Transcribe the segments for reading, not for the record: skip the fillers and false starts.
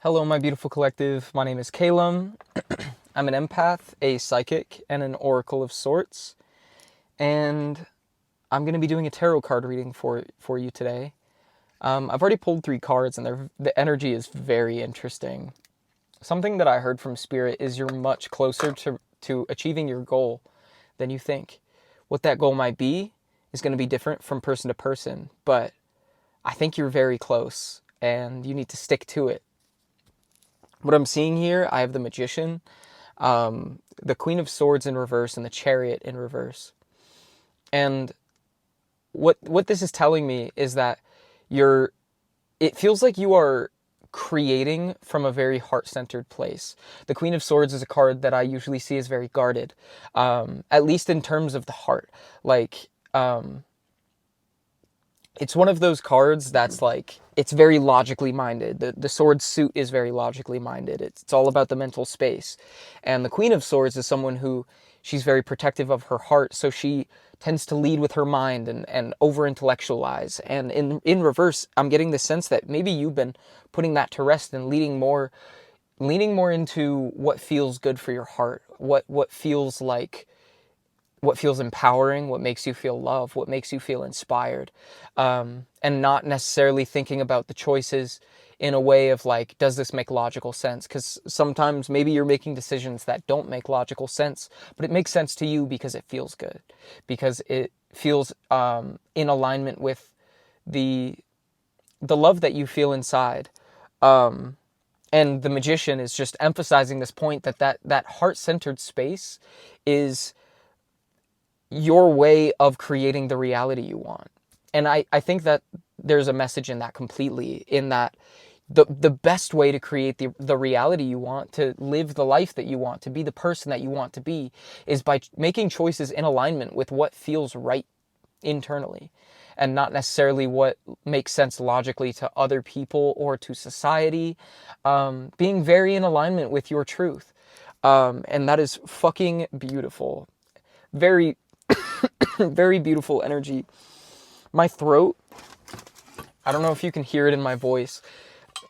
Hello, my beautiful collective. My name is Calum. I'm an empath, a psychic, and an oracle of sorts. And I'm going to be doing a tarot card reading for you today. I've already pulled 3 cards, and the energy is very interesting. Something that I heard from Spirit is you're much closer to achieving your goal than you think. What that goal might be is going to be different from person to person, but I think you're very close, and you need to stick to it. What I'm seeing here, I have the Magician, the Queen of Swords in reverse, and the Chariot in reverse. And what this is telling me is that it feels like you are creating from a very heart-centered place. The Queen of Swords is a card that I usually see as very guarded, at least in terms of the heart. Like, it's one of those cards that's like, it's very logically minded. The sword suit is very logically minded. It's all about the mental space. And the Queen of Swords is someone who, she's very protective of her heart, so she tends to lead with her mind and over-intellectualize. And in reverse, I'm getting the sense that maybe you've been putting that to rest and leaning more into what feels good for your heart, what feels empowering, what makes you feel love, what makes you feel inspired, and not necessarily thinking about the choices in a way of like, does this make logical sense? Because sometimes maybe you're making decisions that don't make logical sense, but it makes sense to you because it feels good, because it feels in alignment with the love that you feel inside. And the Magician is just emphasizing this point that heart-centered space is your way of creating the reality you want. And I think that there's a message in that completely, in that the best way to create the reality you want, to live the life that you want, to be the person that you want to be, is by making choices in alignment with what feels right internally, and not necessarily what makes sense logically to other people or to society. Being very in alignment with your truth. And that is fucking beautiful. Very, very beautiful energy. My throat, I don't know if you can hear it in my voice.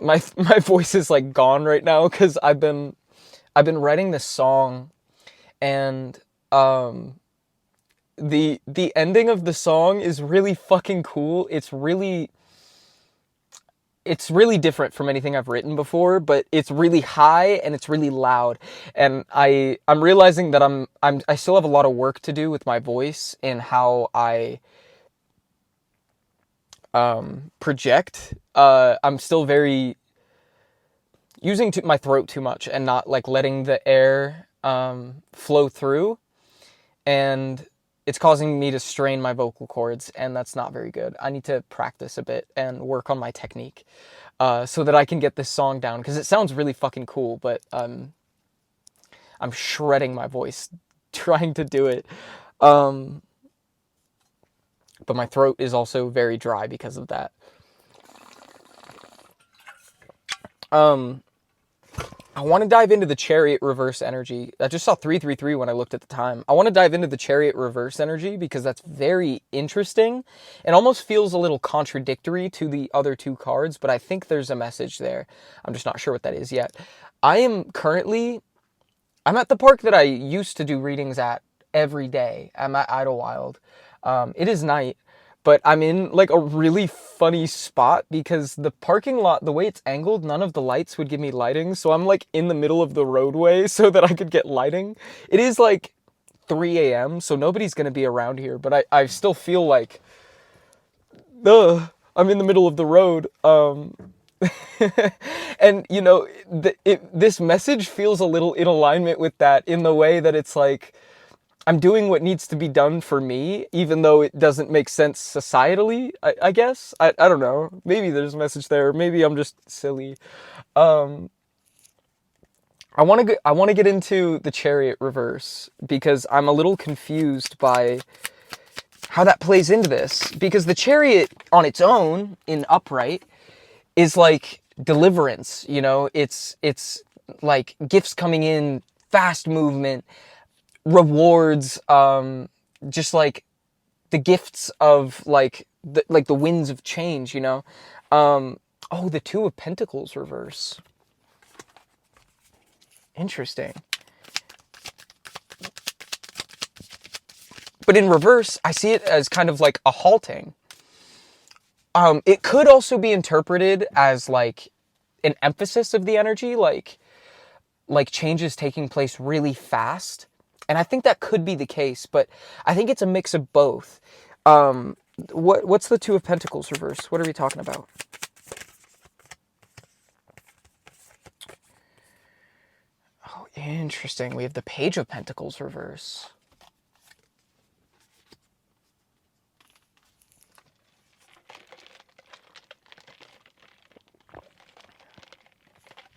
My voice is like gone right now because I've been writing this song, and the ending of the song is really fucking cool. It's really different from anything I've written before, but it's really high and it's really loud. And I'm realizing that I still have a lot of work to do with my voice and how I project. I'm still very using my throat too much and not like letting the air flow through, and it's causing me to strain my vocal cords, and that's not very good. I need to practice a bit and work on my technique so that I can get this song down, because it sounds really fucking cool, but I'm shredding my voice trying to do it. But my throat is also very dry because of that. I want to dive into the Chariot reverse energy. I just saw 333 when I looked at the time. I want to dive into the Chariot reverse energy because that's very interesting. It almost feels a little contradictory to the other 2 cards, but I think there's a message there. I'm just not sure what that is yet. I'm at the park that I used to do readings at every day. I'm at Idlewild. It is night, but I'm in like a really funny spot because the parking lot, the way it's angled, none of the lights would give me lighting. So I'm like in the middle of the roadway so that I could get lighting. It is like 3 a.m. so nobody's going to be around here, but I still feel like, I'm in the middle of the road. And you know, this message feels a little in alignment with that, in the way that it's like, I'm doing what needs to be done for me, even though it doesn't make sense societally, I guess. I don't know. Maybe there's a message there. Maybe I'm just silly. I want to get into the Chariot reverse because I'm a little confused by how that plays into this. Because the Chariot on its own, in upright, is like deliverance, you know? It's like gifts coming in, fast movement, rewards, just like the gifts of like the winds of change, you know. Oh, the 2 of Pentacles reverse. Interesting. But in reverse, I see it as kind of like a halting. It could also be interpreted as like an emphasis of the energy, like changes taking place really fast. And I think that could be the case, but I think it's a mix of both. What's the Two of Pentacles reverse? What are we talking about? Oh, interesting. We have the Page of Pentacles reverse.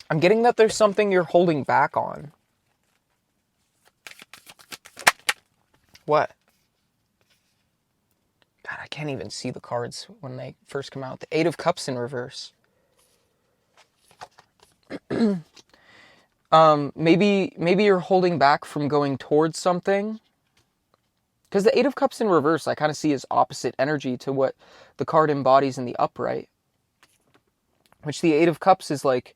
I'm getting that there's something you're holding back on. What? God, I can't even see the cards when they first come out. The Eight of Cups in reverse. Maybe you're holding back from going towards something. Because the Eight of Cups in reverse, I kind of see as opposite energy to what the card embodies in the upright. Which the Eight of Cups is like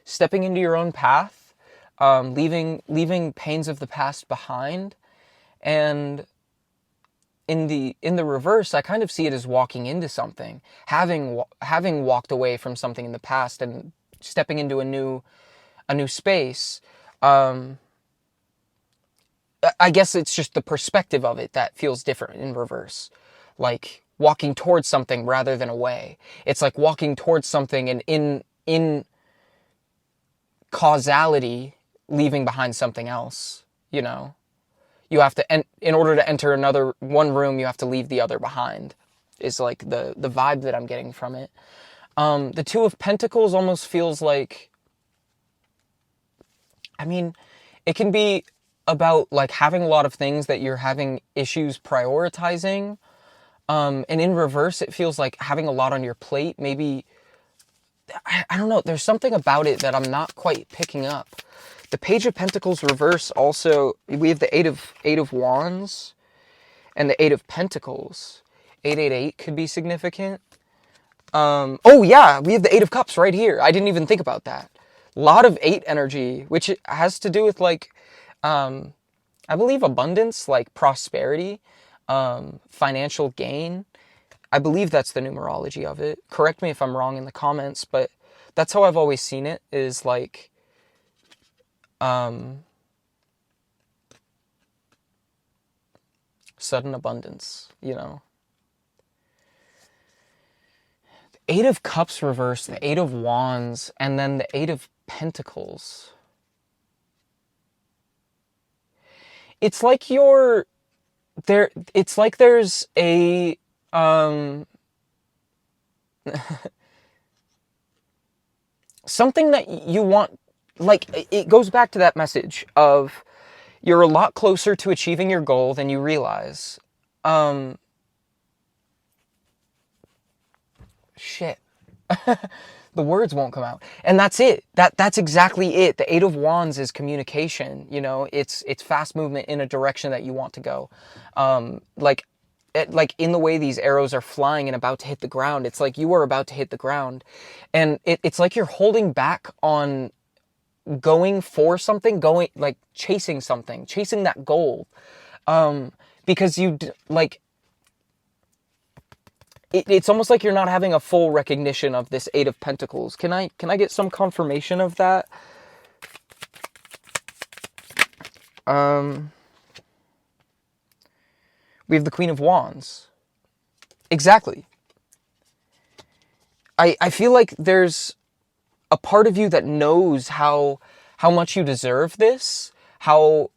stepping into your own path, leaving pains of the past behind, and in the reverse, I kind of see it as walking into something, having walked away from something in the past and stepping into a new space. I guess it's just the perspective of it that feels different in reverse, like walking towards something rather than away. It's like walking towards something and in causality leaving behind something else, you know. You have to, in order to enter one room, you have to leave the other behind, is like the vibe that I'm getting from it. The Two of Pentacles almost feels like, I mean, it can be about like having a lot of things that you're having issues prioritizing. And in reverse, it feels like having a lot on your plate. Maybe, I don't know, there's something about it that I'm not quite picking up. The Page of Pentacles reverse also, we have the Eight of Wands and the Eight of Pentacles. 888 could be significant. Oh yeah, we have the Eight of Cups right here. I didn't even think about that. A lot of 8 energy, which has to do with like, I believe abundance, like prosperity, financial gain. I believe that's the numerology of it. Correct me if I'm wrong in the comments, but that's how I've always seen it, is like, sudden abundance, you know. The Eight of Cups reversed, the Eight of Wands, and then the Eight of Pentacles. It's like you're there. It's like there's a something that you want. Like, it goes back to that message of you're a lot closer to achieving your goal than you realize. Shit. The words won't come out. And that's it. That's exactly it. The Eight of Wands is communication, you know. It's fast movement in a direction that you want to go. Like in the way these arrows are flying and about to hit the ground, it's like you are about to hit the ground. And it's like you're holding back on going for something, going, like, chasing something, chasing that goal. Because you, like, it's almost like you're not having a full recognition of this Eight of Pentacles. Can I get some confirmation of that? We have the Queen of Wands. Exactly. I feel like there's a part of you that knows how much you deserve this, how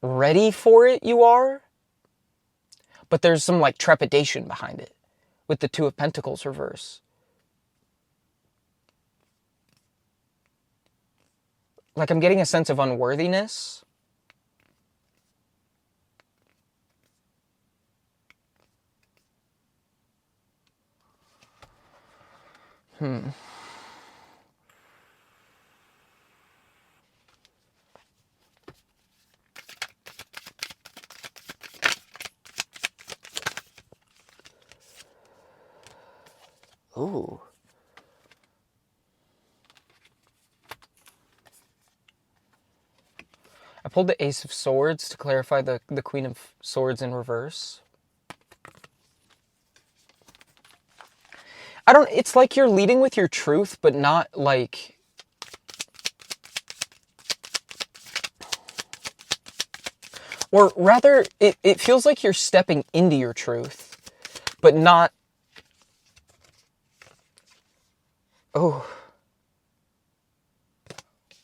ready for it you are, but there's some like trepidation behind it with the Two of Pentacles reverse. Like, I'm getting a sense of unworthiness. Ooh. pulled the Ace of Swords to clarify the Queen of Swords in reverse. It's like you're leading with your truth, but not like... Or rather, it feels like you're stepping into your truth, but not... Oh.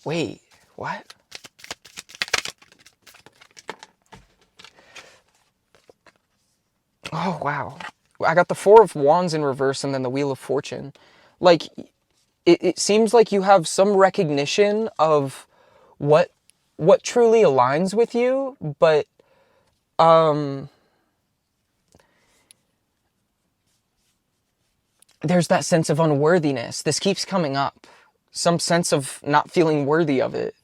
Wait, what? Oh, wow. I got the Four of Wands in reverse and then the Wheel of Fortune. Like, it seems like you have some recognition of what truly aligns with you, but there's that sense of unworthiness. This keeps coming up. Some sense of not feeling worthy of it.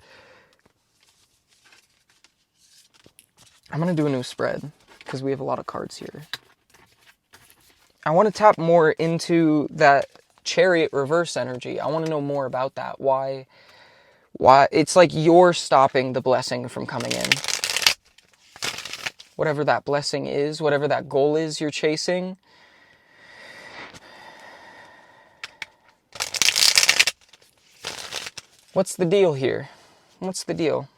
I'm going to do a new spread because we have a lot of cards here. I want to tap more into that Chariot reverse energy. I want to know more about that. Why it's like you're stopping the blessing from coming in. Whatever that blessing is, whatever that goal is you're chasing. What's the deal here? What's the deal?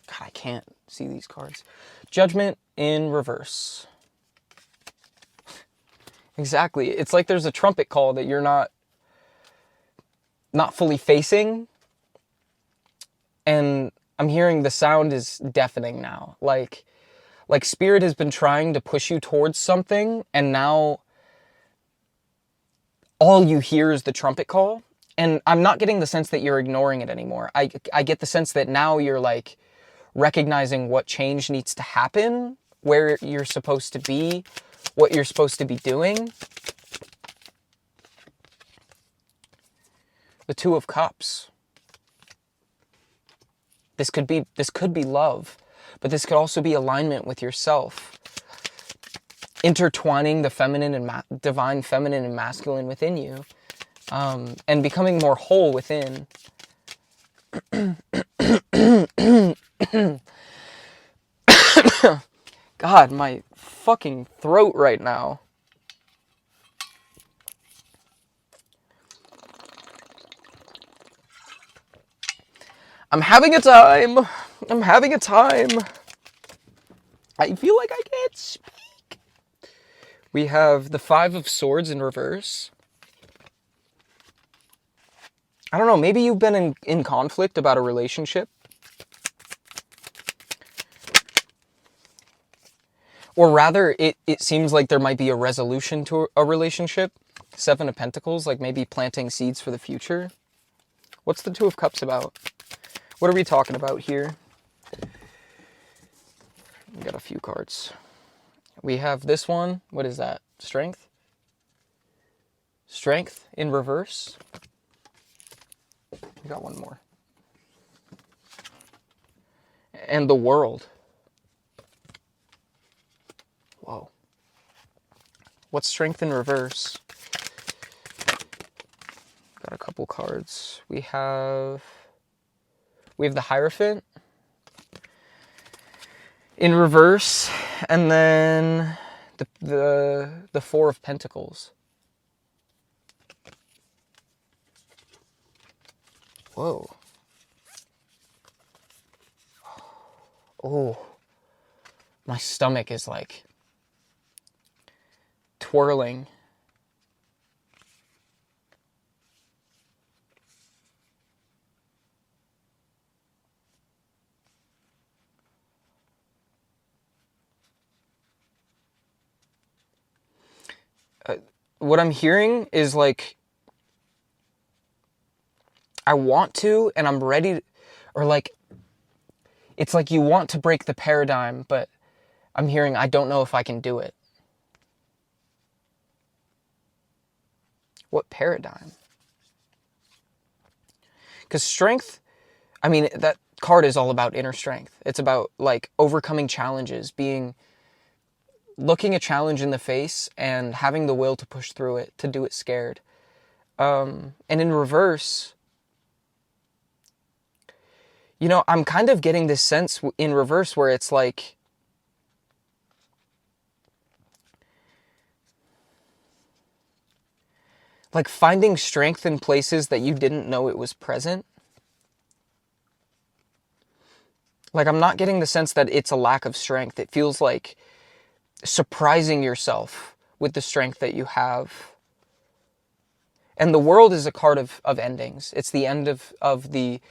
God, I can't see these cards. Judgment in reverse. Exactly. It's like there's a trumpet call that you're not fully facing. And I'm hearing the sound is deafening now. Like Spirit has been trying to push you towards something, and now all you hear is the trumpet call. And I'm not getting the sense that you're ignoring it anymore. I get the sense that now you're like recognizing what change needs to happen, where you're supposed to be, what you're supposed to be doing. The Two of Cups. This could be love, but this could also be alignment with yourself. Intertwining the feminine and divine feminine and masculine within you, and becoming more whole within. God, my fucking throat right now. I'm having a time. I'm having a time. I feel like I can't speak. We have the Five of Swords in reverse. I don't know, maybe you've been in conflict about a relationship. Or rather, it seems like there might be a resolution to a relationship. Seven of Pentacles, like maybe planting seeds for the future. What's the Two of Cups about? What are we talking about here? We got a few cards. We have this one. What is that? Strength? Strength in reverse. We got one more. And the World. Whoa. What's Strength in reverse? Got a couple cards. We have the Hierophant in reverse, and then the Four of Pentacles. Whoa. Oh. My stomach is like twirling. What I'm hearing is like, I want to, and I'm ready to, or like, it's like you want to break the paradigm, but I'm hearing, I don't know if I can do it. What paradigm? Because strength, I mean, that card is all about inner strength. It's about like overcoming challenges, being looking a challenge in the face and having the will to push through it, to do it scared. And in reverse, I'm kind of getting this sense in reverse where it's like finding strength in places that you didn't know it was present. Like, I'm not getting the sense that it's a lack of strength. It feels like surprising yourself with the strength that you have. And the world is a card of endings. It's the end of the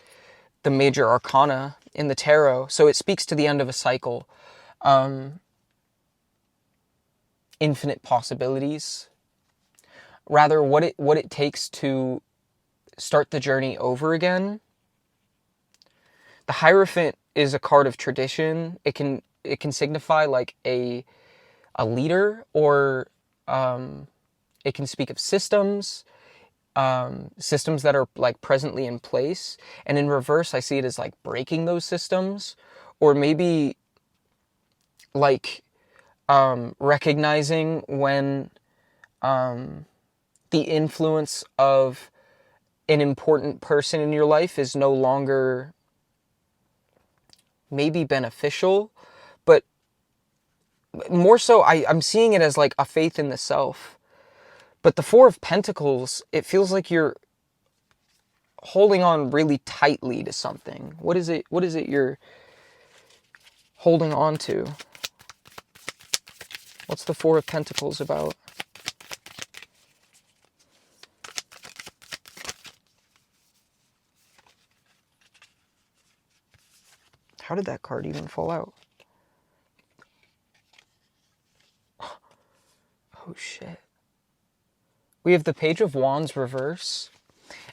major arcana in the tarot. So it speaks to the end of a cycle. Infinite possibilities. Rather, what it takes to start the journey over again. The Hierophant is a card of tradition. It can signify like a leader, or it can speak of systems that are like presently in place. And in reverse, I see it as like breaking those systems, or maybe like recognizing when the influence of an important person in your life is no longer maybe beneficial, but more so I'm seeing it as like a faith in the self. But the Four of Pentacles, it feels like you're holding on really tightly to something. What is it you're holding on to? What's the Four of Pentacles about? How did that card even fall out? Oh shit. We have the Page of Wands reverse.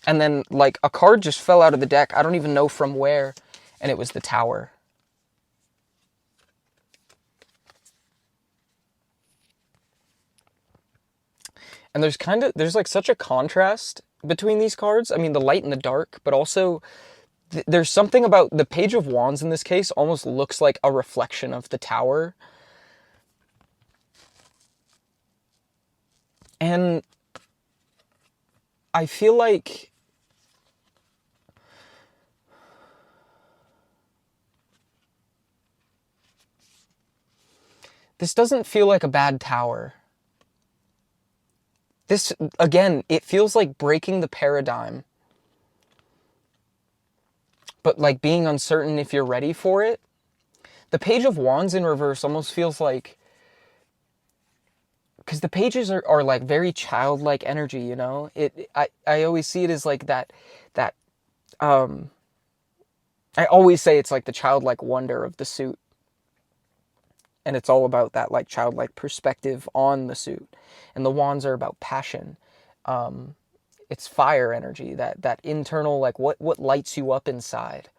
And then like a card just fell out of the deck. I don't even know from where. And it was the Tower. And there's like such a contrast between these cards. I mean, the light and the dark, but also there's something about the Page of Wands in this case almost looks like a reflection of the Tower. And I feel like this doesn't feel like a bad tower. This, again, it feels like breaking the paradigm. But like being uncertain if you're ready for it. The Page of Wands in reverse almost feels like, because the pages are like very childlike energy, you know? I always see it as like that I always say it's like the childlike wonder of the suit. And it's all about that like childlike perspective on the suit. And the wands are about passion. It's fire energy, that internal, like what lights you up inside.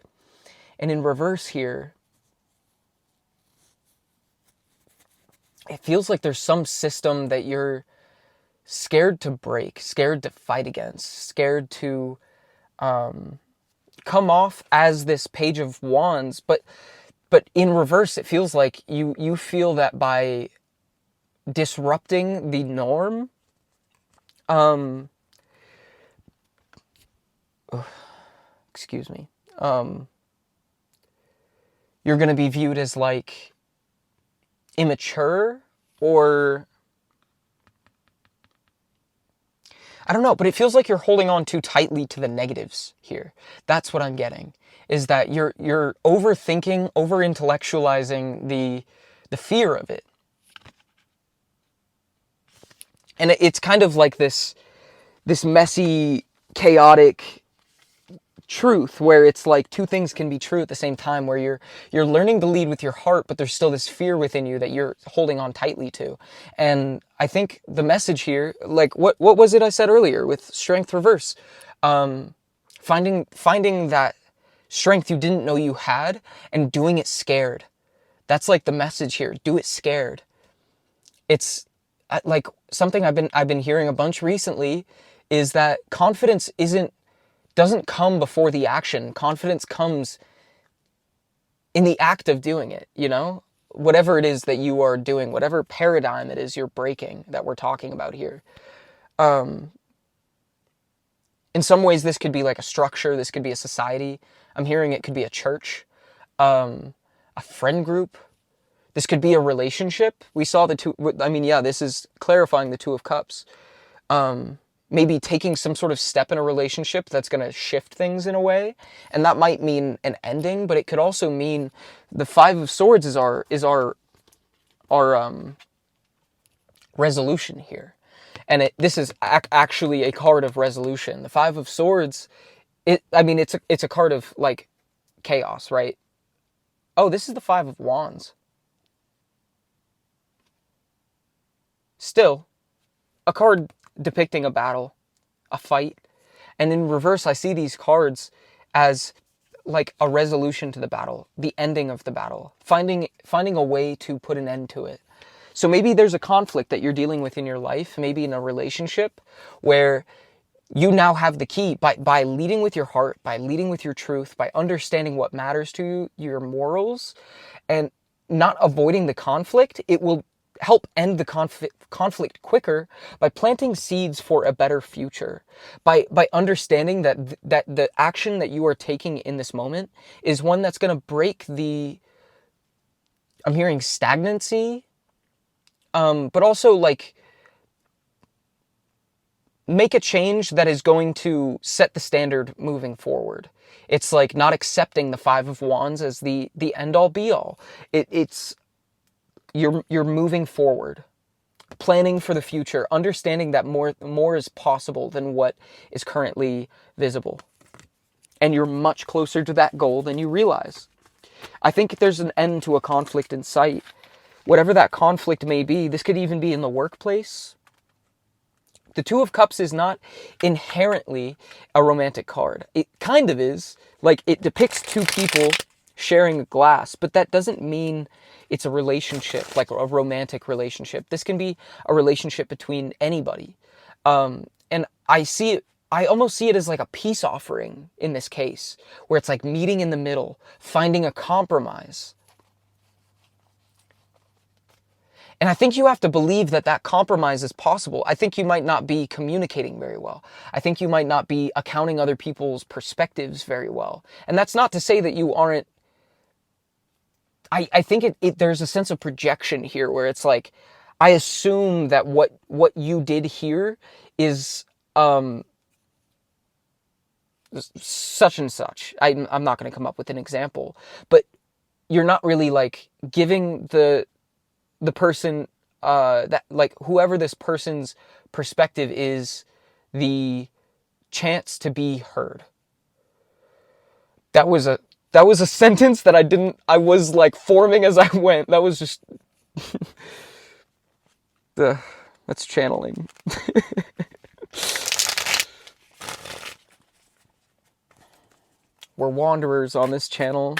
And in reverse here, it feels like there's some system that you're scared to break, scared to fight against, scared to come off as this Page of Wands, but in reverse, it feels like you feel that by disrupting the norm, excuse me, you're going to be viewed as like immature, or I don't know, but it feels like you're holding on too tightly to the negatives here. That's what I'm getting, is that you're overthinking, over-intellectualizing the fear of it. And it's kind of like this messy, chaotic truth where it's like two things can be true at the same time, where you're learning to lead with your heart, but there's still this fear within you that you're holding on tightly to. And I think the message here, like what was it I said earlier with strength reverse? Finding that strength you didn't know you had and doing it scared. That's like the message here. Do it scared. It's like something I've been hearing a bunch recently is that confidence doesn't come before the action. Confidence comes in the act of doing it, you know? whatever it is that you are doing, whatever paradigm it is you're breaking that we're talking about here. In some ways, this could be like a structure. This could be a society. I'm hearing it could be a church, a friend group. This could be a relationship. We saw the two. I mean, yeah, this is clarifying the Two of Cups. Maybe taking some sort of step in a relationship that's going to shift things in a way. And that might mean an ending, but it could also mean the Five of Swords is our resolution here. And this is actually a card of resolution. The Five of Swords, it's a card of like chaos, right? Oh, this is the Five of Wands. Still, a card depicting a battle, a fight. And in reverse, I see these cards as like a resolution to the battle, the ending of the battle, finding a way to put an end to it. So maybe there's a conflict that you're dealing with in your life, maybe in a relationship, where you now have the key by leading with your heart, by leading with your truth, by understanding what matters to you, your morals, and not avoiding the conflict. It will help end the conflict quicker by planting seeds for a better future, by understanding that the action that you are taking in this moment is one that's going to break the, I'm hearing stagnancy, but also like make a change that is going to set the standard moving forward. It's like not accepting the Five of Wands as the end all be all. It's you're moving forward, planning for the future, understanding that more is possible than what is currently visible. And you're much closer to that goal than you realize. I think there's an end to a conflict in sight. Whatever that conflict may be, this could even be in the workplace. The Two of Cups is not inherently a romantic card. It kind of is. Like, it depicts two people sharing a glass, but that doesn't mean it's a relationship, like a romantic relationship. This can be a relationship between anybody. And I almost see it as like a peace offering in this case, where it's like meeting in the middle, finding a compromise. And I think you have to believe that that compromise is possible. I think you might not be communicating very well. I think you might not be accounting other people's perspectives very well. And that's not to say that you aren't. I think there's a sense of projection here where it's like, I assume that what you did here is such and such. I'm not going to come up with an example, but you're not really like giving the person that like whoever this person's perspective is the chance to be heard. That was a sentence that I was like forming as I went. That was just that's channeling. We're wanderers on this channel.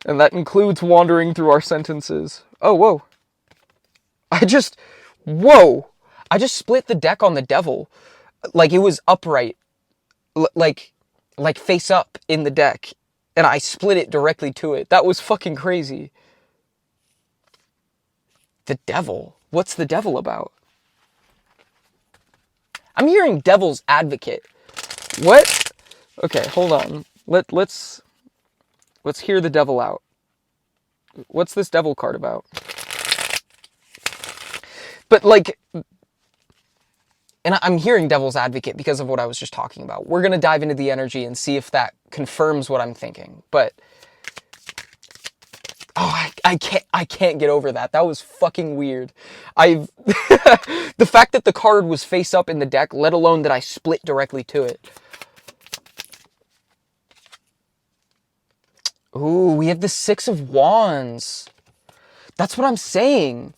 And that includes wandering through our sentences. Oh, whoa. I just split the deck on the devil. Like it was upright. Like face up in the deck. And I split it directly to it. That was fucking crazy. The devil? What's the devil about? I'm hearing devil's advocate. What? Okay, hold on. Let's hear the devil out. What's this devil card about? But like, and I'm hearing devil's advocate because of what I was just talking about. We're going to dive into the energy and see if that confirms what I'm thinking. But I can't get over that. That was fucking weird. The fact that the card was face up in the deck, let alone that I split directly to it. Ooh, we have the Six of Wands. That's what I'm saying.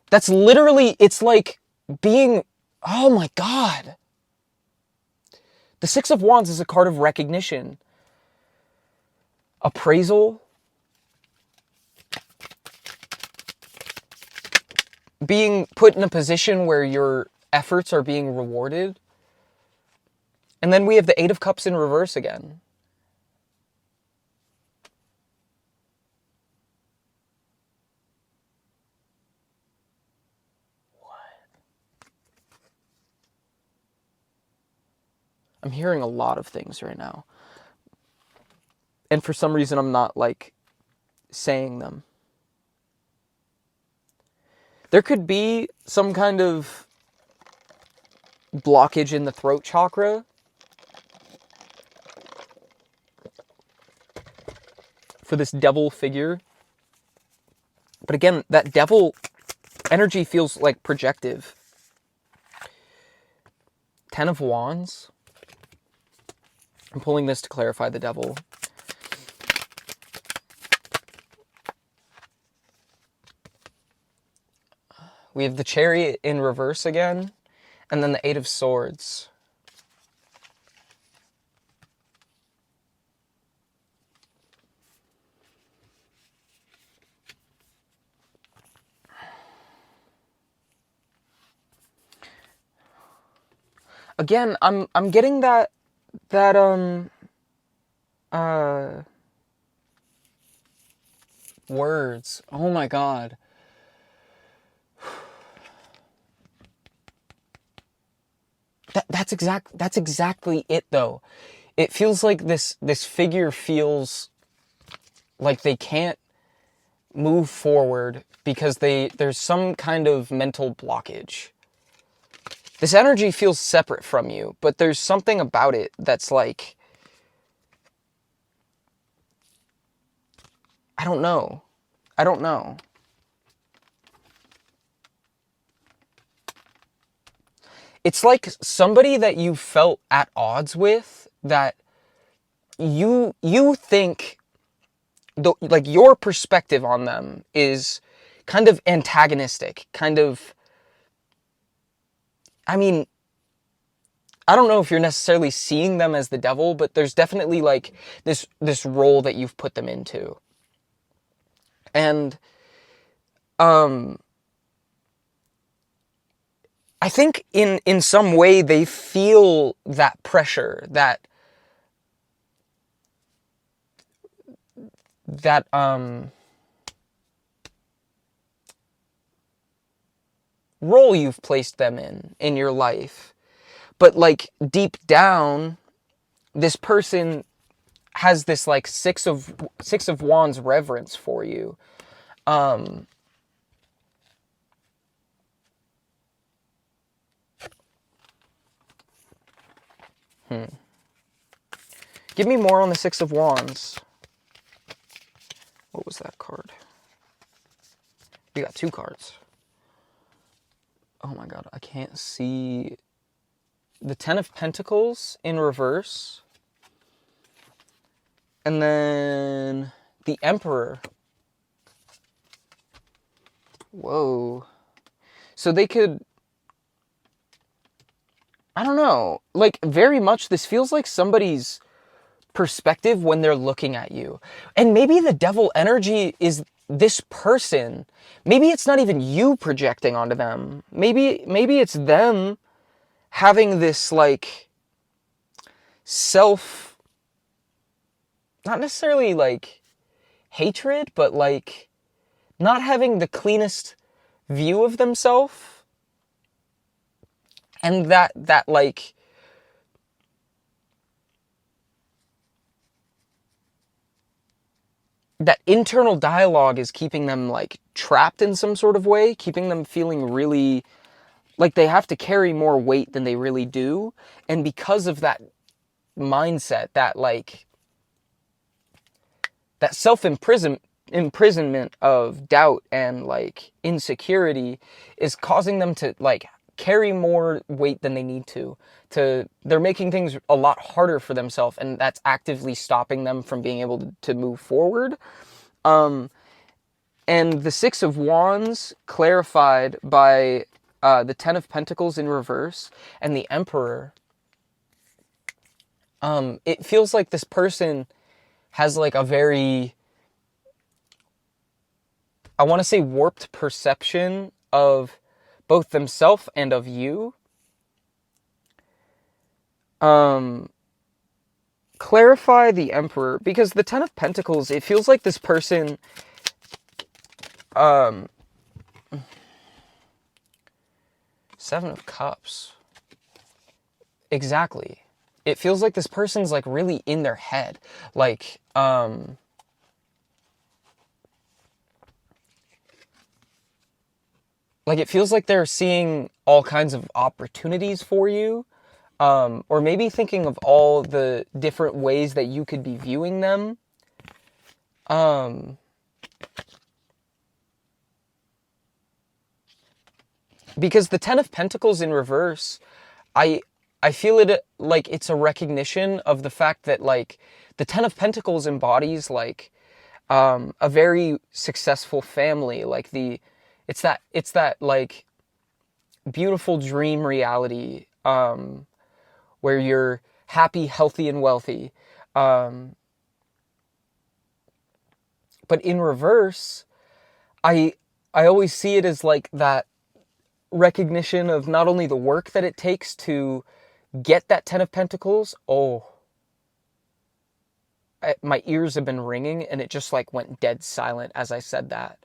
That's literally, it's like being, oh my God. The Six of Wands is a card of recognition, appraisal, being put in a position where your efforts are being rewarded. And then we have the Eight of Cups in reverse again. I'm hearing a lot of things right now. And for some reason, I'm not, like, saying them. There could be some kind of blockage in the throat chakra for this devil figure. But again, that devil energy feels like projective. 10 of Wands. I'm pulling this to clarify the devil. We have the Chariot in reverse again, and then the 8 of Swords. Again, I'm getting that words. Oh my god. That's exactly it though. It feels like this figure feels like they can't move forward because there's some kind of mental blockage. This energy feels separate from you, but there's something about it that's like, I don't know. It's like somebody that you felt at odds with, that you think, like, your perspective on them is kind of antagonistic, kind of, I mean, I don't know if you're necessarily seeing them as the devil, but there's definitely like this role that you've put them into. And I think in some way they feel that pressure, that role you've placed them in your life. But like deep down, this person has this like six of Wands reverence for you. Give me more on the 6 of Wands. What was that card? We got 2 cards. Oh my god, I can't see. The 10 of Pentacles in reverse. And then the Emperor. Whoa. So they could, I don't know, like very much this feels like somebody's perspective when they're looking at you. And maybe the devil energy is this person. Maybe it's not even you projecting onto them. Maybe it's them having this like self, not necessarily like hatred, but like not having the cleanest view of themselves. And that like, that internal dialogue is keeping them like trapped in some sort of way, keeping them feeling really like they have to carry more weight than they really do. And because of that mindset, that like, that self-imprisonment of doubt and like insecurity is causing them to like carry more weight than they need to. They're making things a lot harder for themselves, and that's actively stopping them from being able to move forward. And the 6 of Wands clarified by the 10 of Pentacles in reverse and the Emperor. It feels like this person has like a very, I want to say, warped perception of both themselves and of you. Clarify the Emperor, because the 10 of Pentacles, it feels like this person, 7 of Cups. Exactly. it feels like this person's like really in their head. Like it feels like they're seeing all kinds of opportunities for you, or maybe thinking of all the different ways that you could be viewing them. Because the Ten of Pentacles in reverse, I I feel it like it's a recognition of the fact that like the Ten of Pentacles embodies like a very successful family. Like it's that like beautiful dream reality where you're happy, healthy, and wealthy. But in reverse, I I always see it as like that recognition of not only the work that it takes to get that Ten of Pentacles. Oh, my ears have been ringing and it just like went dead silent as I said that.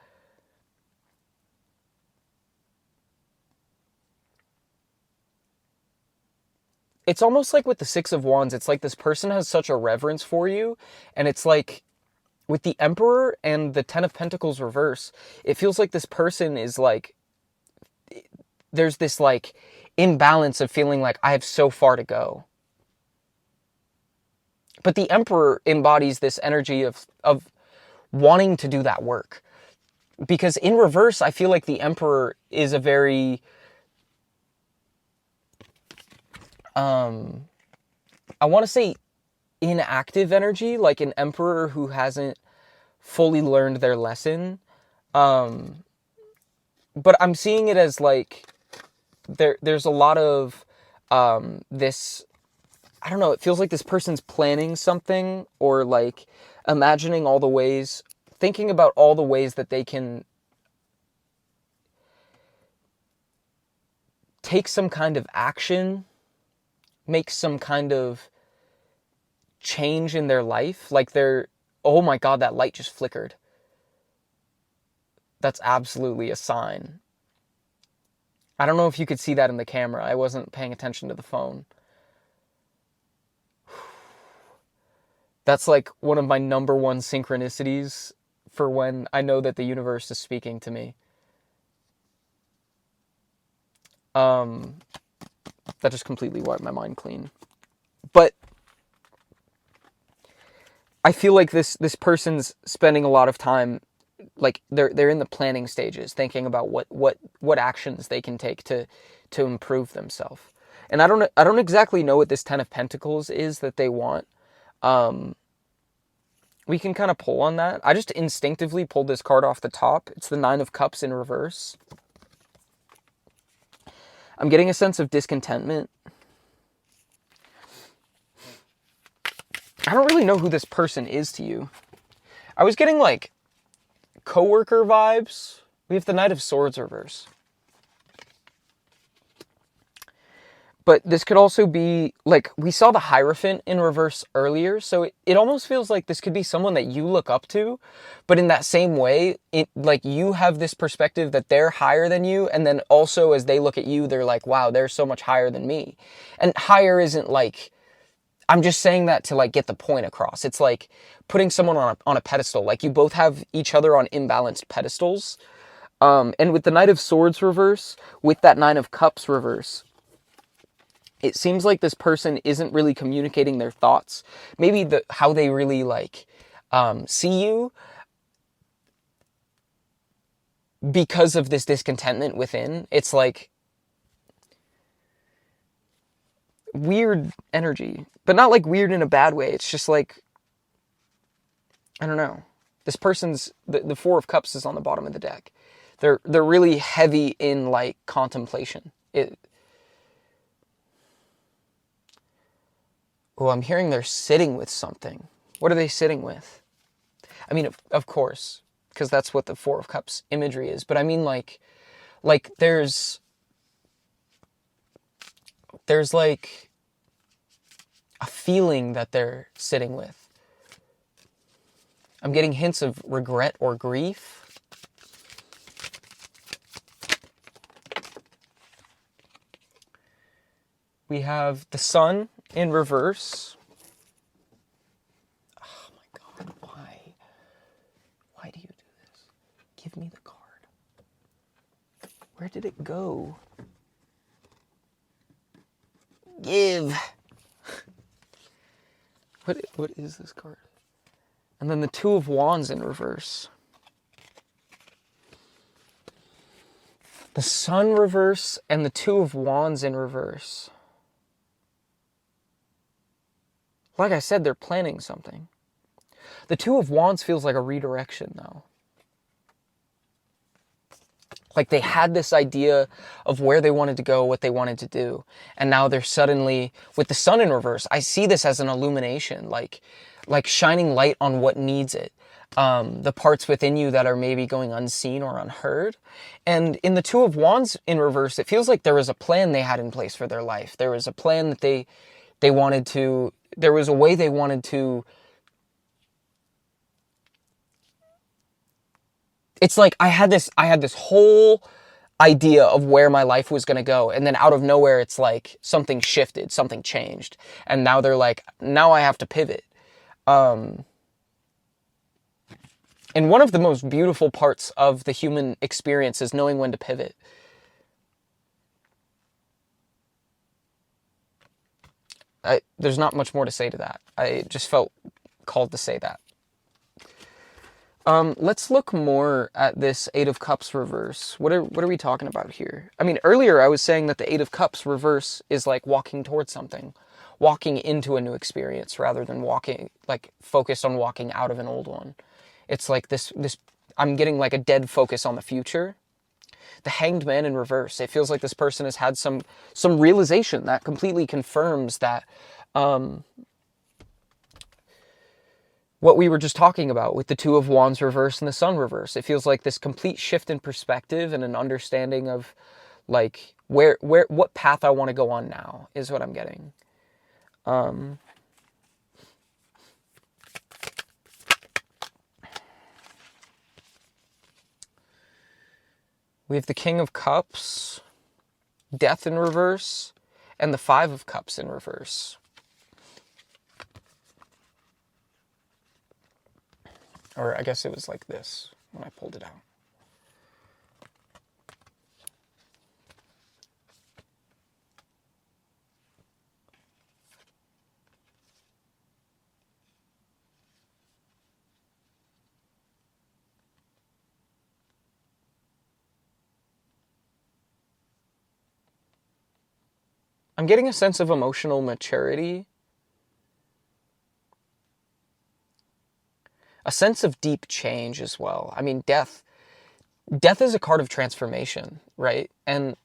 It's almost like with the Six of Wands, it's like this person has such a reverence for you, and it's like with the Emperor and the Ten of Pentacles reverse, it feels like this person is like, there's this like imbalance of feeling like I have so far to go. But the Emperor embodies this energy of wanting to do that work. Because in reverse, I feel like the Emperor is a very I want to say inactive energy, like an Emperor who hasn't fully learned their lesson. But I'm seeing it as like there's a lot of this, I don't know, it feels like this person's planning something, or like imagining all the ways, thinking about all the ways that they can take some kind of action, make some kind of change in their life. Like oh my God, that light just flickered. That's absolutely a sign. I don't know if you could see that in the camera. I wasn't paying attention to the phone. That's like one of my number one synchronicities for when I know that the universe is speaking to me. That just completely wiped my mind clean. But I feel like this person's spending a lot of time, like they're in the planning stages, thinking about what actions they can take to improve themselves. And I don't exactly know what this Ten of Pentacles is that they want. We can kind of pull on that. I just instinctively pulled this card off the top. It's the Nine of Cups in reverse. I'm getting a sense of discontentment. I don't really know who this person is to you. I was getting like coworker vibes. We have the Knight of Swords reverse. But this could also be, like, we saw the Hierophant in reverse earlier, so it almost feels like this could be someone that you look up to, but in that same way, like, you have this perspective that they're higher than you, and then also as they look at you, they're like, wow, they're so much higher than me. And higher isn't like, I'm just saying that to, like, get the point across. It's like putting someone on a pedestal. Like, you both have each other on imbalanced pedestals. And with the Knight of Swords reverse, with that Nine of Cups reverse, it seems like this person isn't really communicating their thoughts. Maybe how they really like see you, because of this discontentment within. It's like weird energy, but not like weird in a bad way. It's just like, I don't know. This person's, the Four of Cups is on the bottom of the deck. They're really heavy in like contemplation. Oh, I'm hearing they're sitting with something. What are they sitting with? I mean, of course, because that's what the Four of Cups imagery is. But I mean, like there's like a feeling that they're sitting with. I'm getting hints of regret or grief. We have the Sun in reverse. Oh my God, why? Why do you do this? Give me the card. Where did it go? Give. What is this card? And then the Two of Wands in reverse. The Sun reverse and the Two of Wands in reverse. Like I said, they're planning something. The Two of Wands feels like a redirection, though. Like they had this idea of where they wanted to go, what they wanted to do. And now they're suddenly, with the Sun in reverse, I see this as an illumination, like shining light on what needs it. The parts within you that are maybe going unseen or unheard. And in the Two of Wands in reverse, it feels like there was a plan they had in place for their life. There was a plan that they wanted to, there was a way they wanted to. It's like I had this whole idea of where my life was going to go, and then out of nowhere it's like something shifted, something changed, and now they're like, now I have to pivot. And one of the most beautiful parts of the human experience is knowing when to pivot. There's not much more to say to that. I just felt called to say that. Let's look more at this Eight of Cups reverse. What are we talking about here? I mean, earlier I was saying that the Eight of Cups reverse is like walking towards something, walking into a new experience rather than walking, like focused on walking out of an old one. It's like this, I'm getting like a dead focus on the future. The Hanged Man in reverse. It feels like this person has had some realization that completely confirms that, what we were just talking about with the Two of Wands reverse and the Sun reverse. It feels like this complete shift in perspective and an understanding of like what path I want to go on now is what I'm getting. We have the King of Cups, Death in reverse, and the Five of Cups in reverse. Or I guess it was like this when I pulled it out. I'm getting a sense of emotional maturity. A sense of deep change as well. I mean, death is a card of transformation, right? And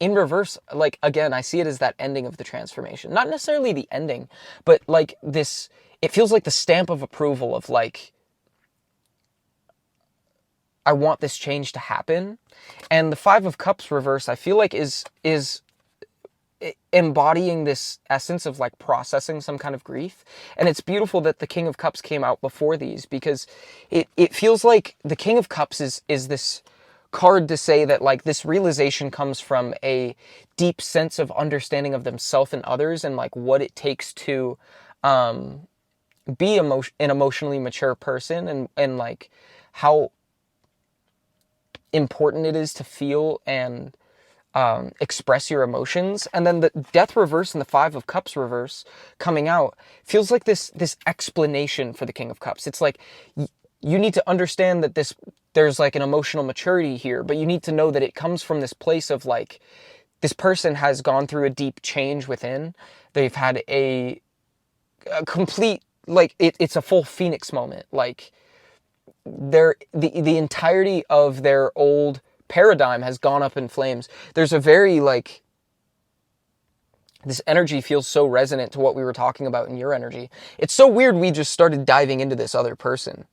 in reverse, like, again, I see it as that ending of the transformation. Not necessarily the ending, but like this, it feels like the stamp of approval of like, I want this change to happen. And the Five of Cups reverse, I feel like is embodying this essence of like processing some kind of grief. And it's beautiful that the King of Cups came out before these, because it feels like the King of Cups is this card to say that like this realization comes from a deep sense of understanding of themselves and others, and like what it takes to be an emotionally mature person, and like how important it is to feel and express your emotions. And then the Death reverse and the Five of Cups reverse coming out feels like this explanation for the King of Cups. It's like you need to understand that there's like an emotional maturity here, but you need to know that it comes from this place of like, this person has gone through a deep change within. They've had a complete, like it's a full Phoenix moment. Like the entirety of their old paradigm has gone up in flames. There's a very like, this energy feels so resonant to what we were talking about in your energy. It's so weird we just started diving into this other person.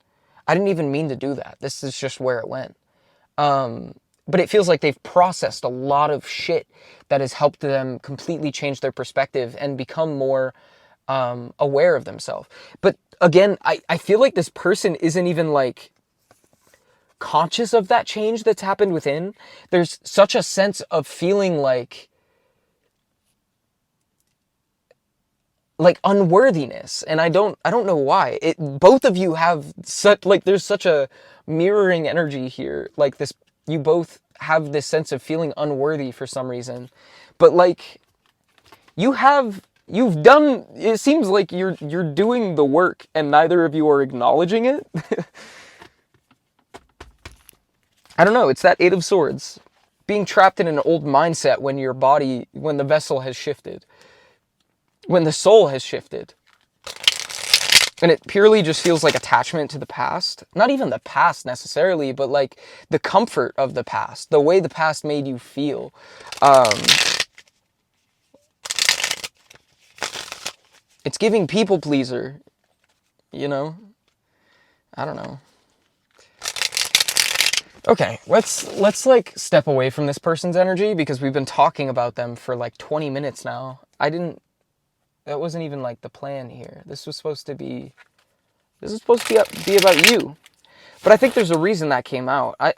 I didn't even mean to do that. This is just where it went. But it feels like they've processed a lot of shit that has helped them completely change their perspective and become more aware of themselves. But again, I feel like this person isn't even like conscious of that change that's happened within. There's such a sense of feeling like like unworthiness, and I don't know why. Both of you have such, like, there's such a mirroring energy here. Like this, you both have this sense of feeling unworthy for some reason. But like you've done, it seems like you're doing the work and neither of you are acknowledging it. I don't know, it's that Eight of Swords. Being trapped in an old mindset when when the vessel has shifted. When the soul has shifted. And it purely just feels like attachment to the past. Not even the past necessarily, but like the comfort of the past. The way the past made you feel. It's giving people pleaser. You know? I don't know. Okay, let's like step away from this person's energy because we've been talking about them for like 20 minutes now. That wasn't even like the plan here. This is supposed to be about you. But I think there's a reason that came out. I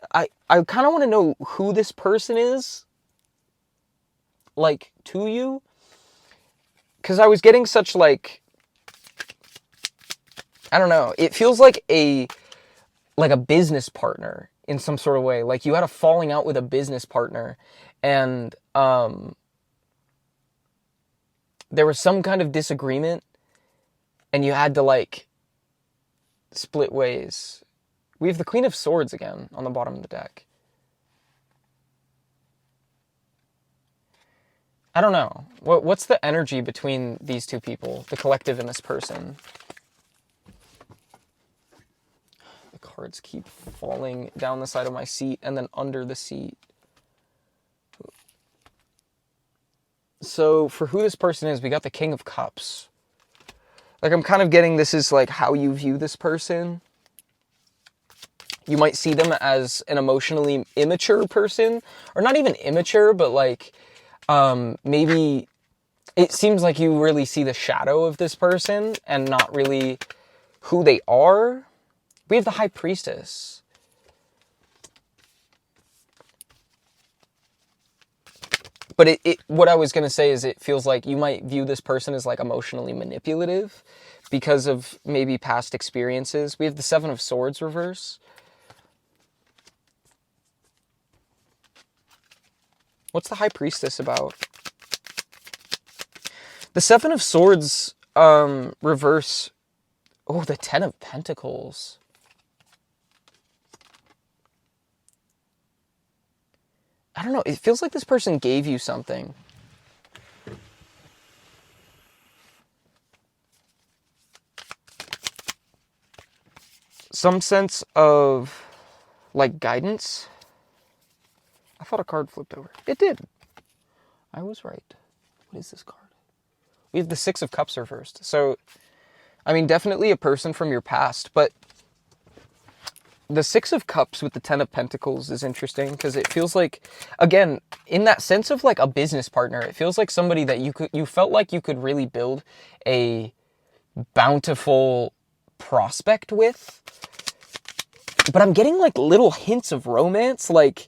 kind of want to know who this person is, like, to you. Because I was getting such, like, I don't know. It feels like a business partner in some sort of way. Like, you had a falling out with a business partner. And, there was some kind of disagreement. And you had to, like, split ways. We have the Queen of Swords again on the bottom of the deck. I don't know. What's the energy between these two people, the collective and this person? The cards keep falling down the side of my seat and then under the seat. So for who this person is, we got the King of Cups. Like, I'm kind of getting this is like how you view this person. You might see them as an emotionally immature person, or not even immature, but like, maybe it seems like you really see the shadow of this person and not really who they are. We have the High Priestess. But what I was going to say is it feels like you might view this person as like emotionally manipulative because of maybe past experiences. We have the Seven of Swords reverse. What's the High Priestess about? The Seven of Swords reverse. Oh, the Ten of Pentacles. I don't know. It feels like this person gave you something. Some sense of, like, guidance. I thought a card flipped over. It did. I was right. What is this card? We have the Six of Cups reversed. So, I mean, definitely a person from your past, but the Six of Cups with the Ten of Pentacles is interesting because it feels like, again, in that sense of like a business partner, it feels like somebody that you felt like you could really build a bountiful prospect with. But I'm getting like little hints of romance, like,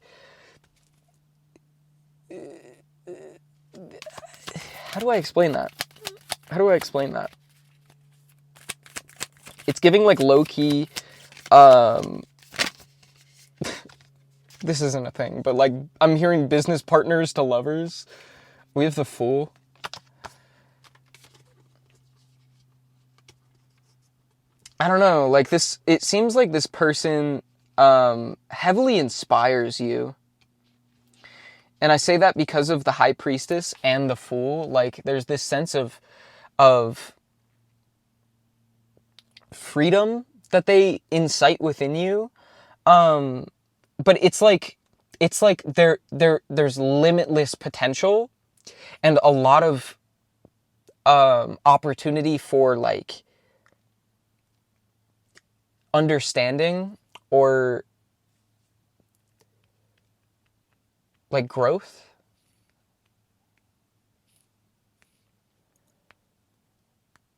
how do I explain that? It's giving like low-key, this isn't a thing, but like I'm hearing business partners to lovers. We have the Fool. I don't know, like this, it seems like this person heavily inspires you. And I say that because of the High Priestess and the Fool. Like, there's this sense of freedom that they incite within you. But it's like there's limitless potential and a lot of opportunity for like understanding or like growth.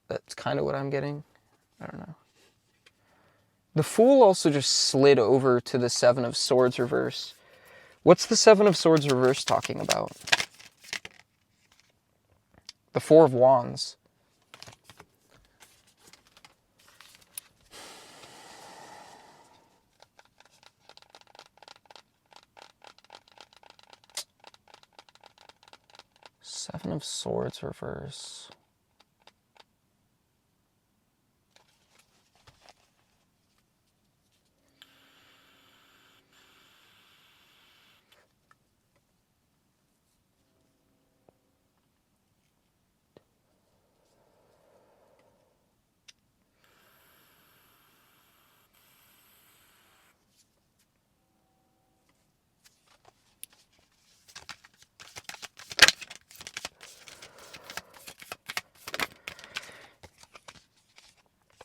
That's kind of what I'm getting. I don't know. The Fool also just slid over to the Seven of Swords reverse. What's the Seven of Swords reverse talking about? The Four of Wands. Seven of Swords reverse.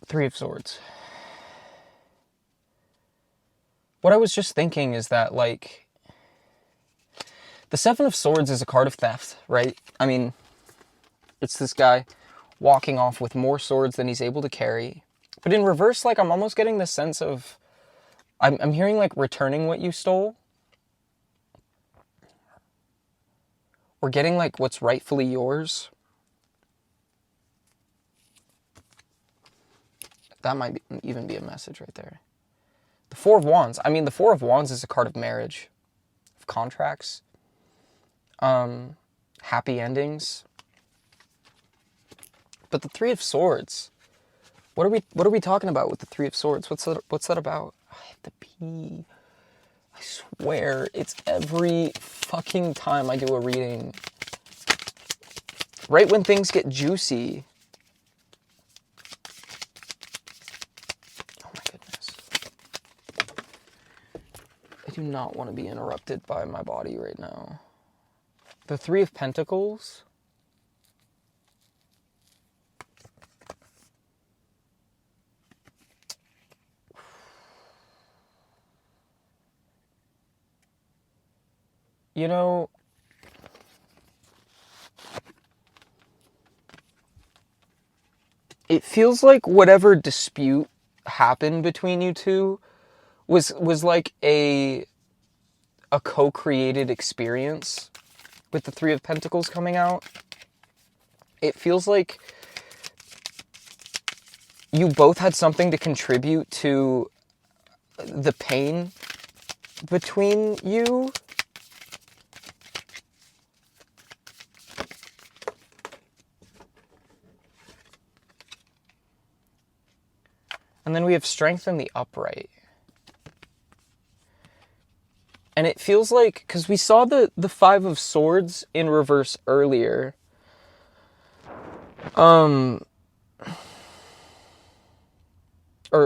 Three of Swords. What I was just thinking is that, like, the Seven of Swords is a card of theft, right? I mean, it's this guy walking off with more swords than he's able to carry. But in reverse, like, I'm almost getting the sense of, I'm hearing, like, returning what you stole. Or getting, like, what's rightfully yours. That might even be a message right there. The Four of Wands. I mean, the Four of Wands is a card of marriage, of contracts, happy endings. But the Three of Swords, what are we talking about with the Three of Swords? What's that about? I have to pee. I swear, it's every fucking time I do a reading. Right when things get juicy. I do not want to be interrupted by my body right now. The Three of Pentacles. You know, it feels like whatever dispute happened between you two was like a co-created experience with the Three of Pentacles coming out. It feels like you both had something to contribute to the pain between you. And then we have Strength in the Upright. And it feels like, because we saw the Five of Swords in reverse earlier. Or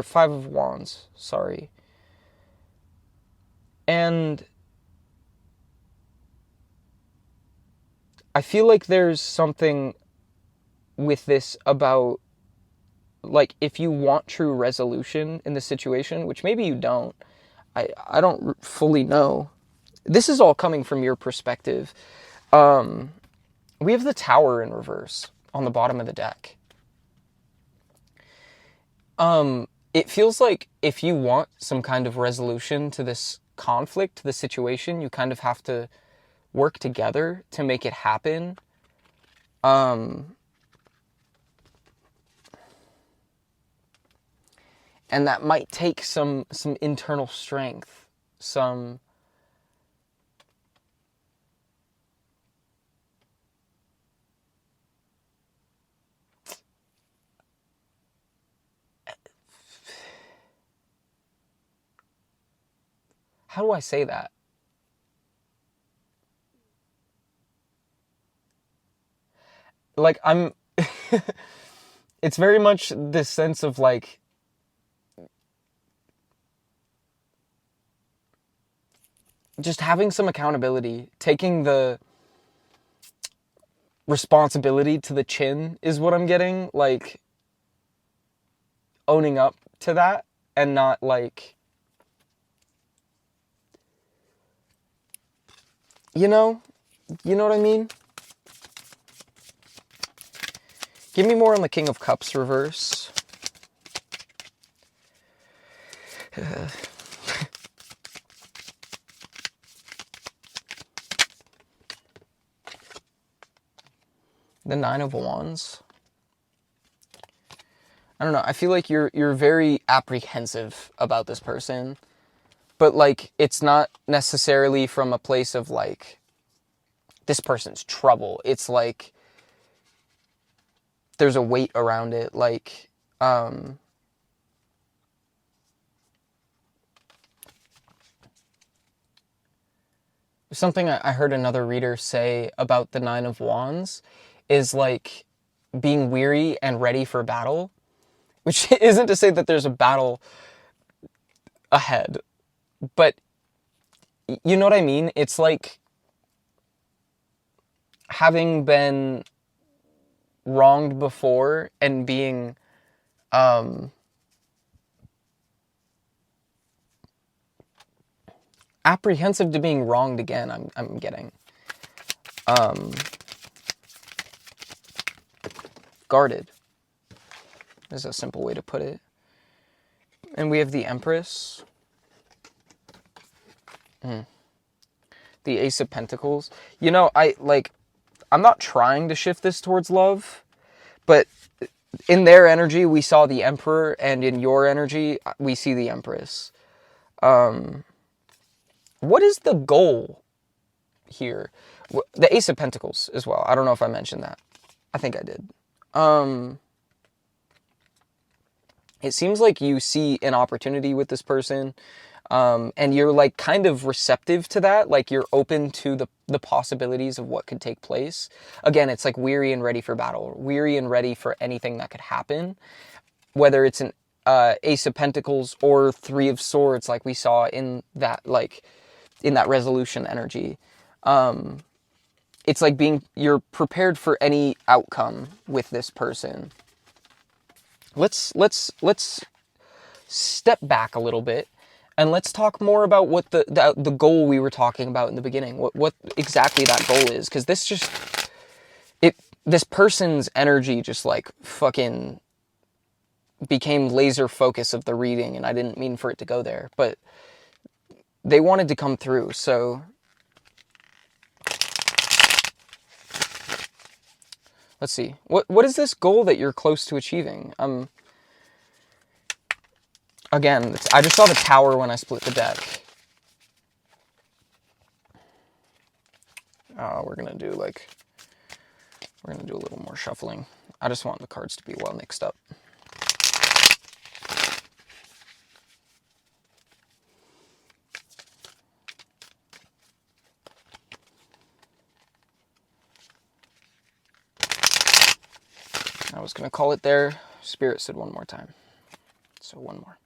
Five of Wands, sorry. And I feel like there's something with this about, like, if you want true resolution in the situation, which maybe you don't, I don't fully know. This is all coming from your perspective. We have the Tower in reverse on the bottom of the deck. It feels like if you want some kind of resolution to this conflict, to the situation, you kind of have to work together to make it happen. And that might take some internal strength, some... How do I say that? Like, I'm... It's very much this sense of, like... just having some accountability, taking the responsibility to the chin is what I'm getting. Like, owning up to that and not, like... You know what I mean? Give me more on the King of Cups reverse. The Nine of Wands. I don't know. I feel like you're very apprehensive about this person. But, like, it's not necessarily from a place of, like, this person's trouble. It's like there's a weight around it. Like, something I heard another reader say about the Nine of Wands is like being weary and ready for battle, which isn't to say that there's a battle ahead, but you know what I mean? It's like having been wronged before and being apprehensive to being wronged again. I'm getting guarded is a simple way to put it. And we have the Empress, the Ace of Pentacles. You know, I'm not trying to shift this towards love, but in their energy we saw the Emperor, and in your energy we see the Empress. What is the goal here? The Ace of Pentacles as well. I don't know if I mentioned that. I think I did. It seems like you see an opportunity with this person, and you're like kind of receptive to that. Like you're open to the possibilities of what could take place. Again, it's like weary and ready for battle, weary and ready for anything that could happen, whether it's an Ace of Pentacles or Three of Swords, like we saw in that resolution energy. It's like you're prepared for any outcome with this person. Let's step back a little bit and let's talk more about what the goal we were talking about in the beginning. What exactly that goal is, because this person's energy just like fucking became laser focus of the reading, and I didn't mean for it to go there, but they wanted to come through. So let's see. What is this goal that you're close to achieving? Again, I just saw the Tower when I split the deck. We're gonna do a little more shuffling. I just want the cards to be well mixed up. I was gonna call it there. Spirit said one more time. So one more.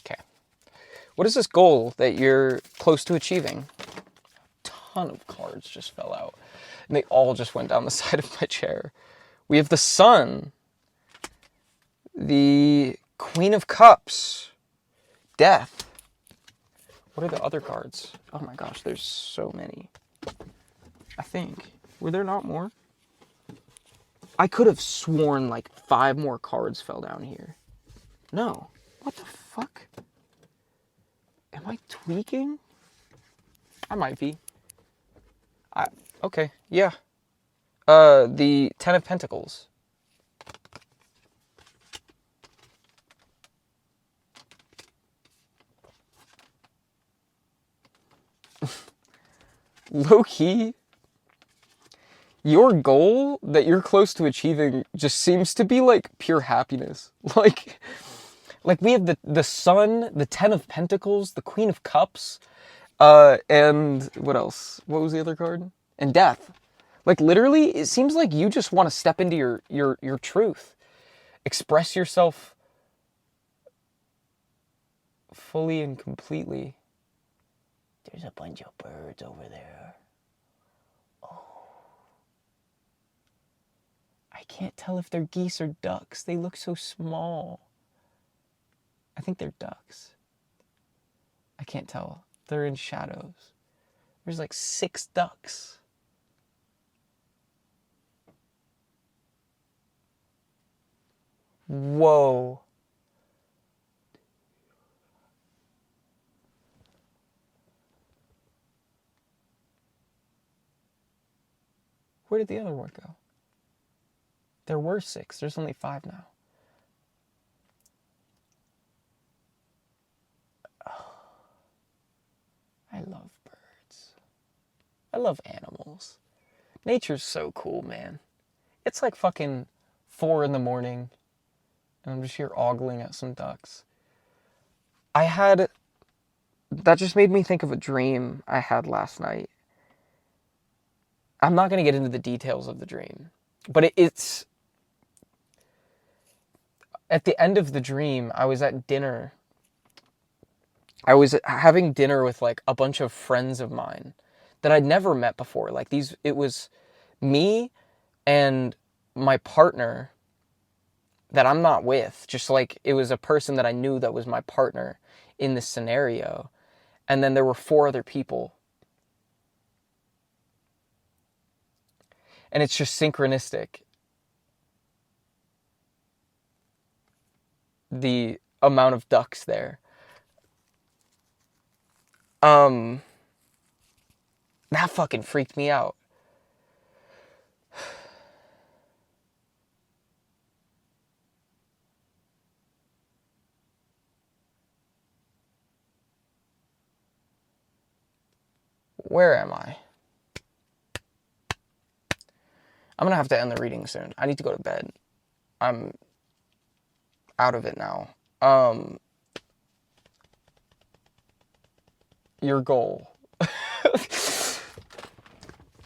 Okay. What is this goal that you're close to achieving? A ton of cards just fell out, and they all just went down the side of my chair. We have the Sun, the Queen of Cups, Death. What are the other cards? Oh my gosh, there's so many. I think. Were there not more? I could have sworn like 5 more cards fell down here. No. What the fuck? Am I tweaking? I might be. Okay, yeah. The Ten of Pentacles. Low-key, your goal that you're close to achieving just seems to be like pure happiness. Like we have the Sun, the Ten of Pentacles, the Queen of Cups, and what else? What was the other card? And Death. Like literally, it seems like you just want to step into your truth. Express yourself fully and completely. There's a bunch of birds over there. Oh. I can't tell if they're geese or ducks. They look so small. I think they're ducks. I can't tell. They're in shadows. There's like 6 ducks. Whoa. Where did the other one go? There were 6. There's only 5 now. I love birds. I love animals. Nature's so cool, man. It's like fucking 4 in the morning, and I'm just here ogling at some ducks. That just made me think of a dream I had last night. I'm not going to get into the details of the dream, but it's at the end of the dream, I was at dinner. I was having dinner with like a bunch of friends of mine that I'd never met before. Like it was me and my partner that I'm not with. Just like it was a person that I knew that was my partner in this scenario. And then there were 4 other people. And it's just synchronistic. The amount of ducks there. That fucking freaked me out. Where am I? I'm gonna have to end the reading soon. I need to go to bed. I'm out of it now. Your goal.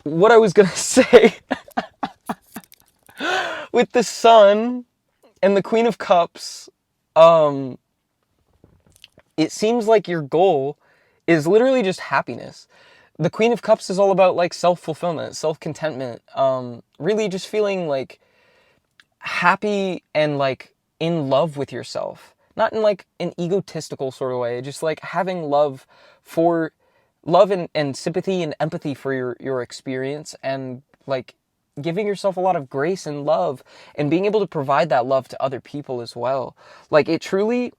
What I was gonna say with the sun and the Queen of Cups, it seems like your goal is literally just happiness. The Queen of Cups is all about like self-fulfillment, self-contentment, really just feeling like happy and like in love with yourself. Not in like an egotistical sort of way, just like having love and sympathy and empathy for your experience, and like giving yourself a lot of grace and love and being able to provide that love to other people as well. Like it truly,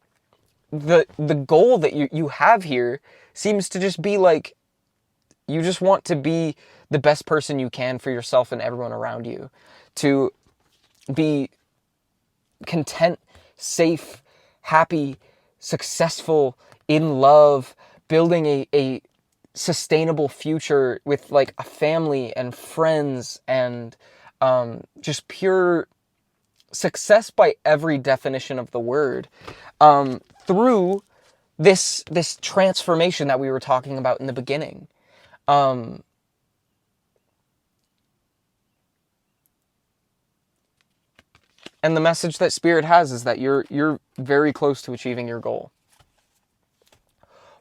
the goal that you have here seems to just be like, you just want to be the best person you can for yourself and everyone around you. To be content, safe, happy, successful, in love, building a sustainable future with like a family and friends, and just pure success by every definition of the word, through this transformation that we were talking about in the beginning. And the message that Spirit has is that you're very close to achieving your goal.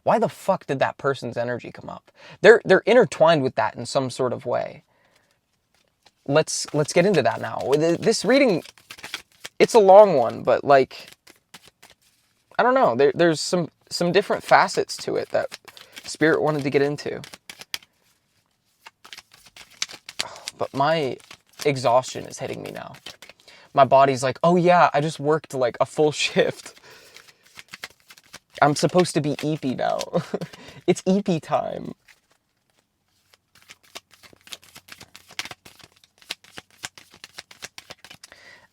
Why the fuck did that person's energy come up? They're intertwined with that in some sort of way. Let's get into that now. This reading, it's a long one, but like, I don't know. There's some different facets to it that Spirit wanted to get into. But my exhaustion is hitting me now. My body's like, oh yeah, I just worked like a full shift. I'm supposed to be eepy now. It's eepy time.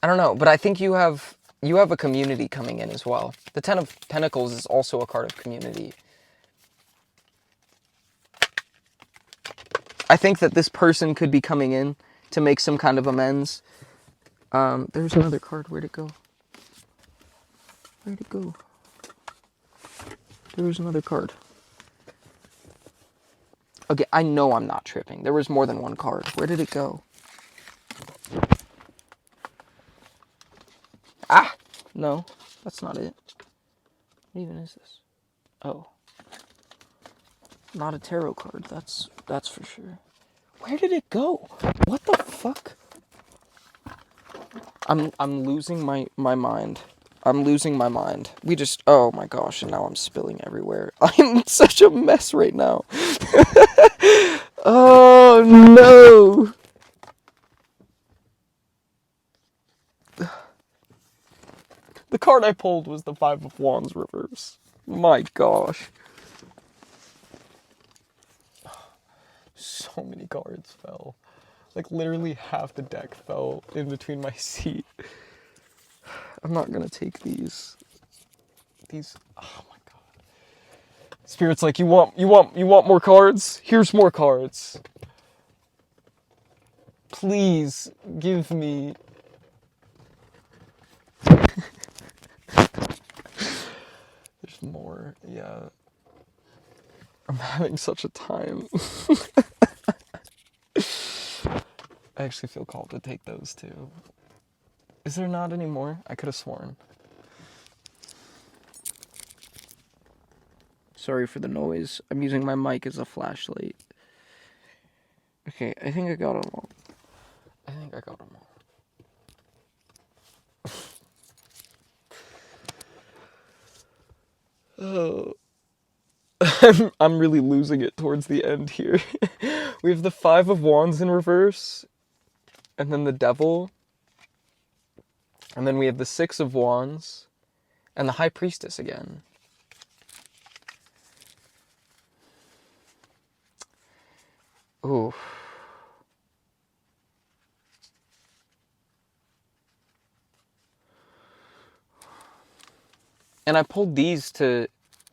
I don't know, but I think you have a community coming in as well. The Ten of Pentacles is also a card of community. I think that this person could be coming in to make some kind of amends. There's another card. Where'd it go? Where'd it go? There was another card. Okay, I know I'm not tripping. There was more than one card. Where did it go? Ah! No, that's not it. What even is this? Oh. Not a tarot card, that's for sure. Where did it go? What the fuck? I'm losing my mind. I'm losing my mind. Oh my gosh, and now I'm spilling everywhere. I'm such a mess right now. Oh no. The card I pulled was the Five of Wands reverse. My gosh. So many cards fell. Like literally half the deck fell in between my seat. I'm not gonna take these. Oh my god. Spirit's like, you want more cards? Here's more cards. Please give me. There's more. Yeah. I'm having such a time. I actually feel called to take those too. Is there not any more? I could have sworn. Sorry for the noise. I'm using my mic as a flashlight. Okay, I think I got them all. Oh. I'm really losing it towards the end here. We have the Five of Wands in reverse, and then the Devil, and then we have the Six of Wands, and the High Priestess again. Ooh. And I pulled these to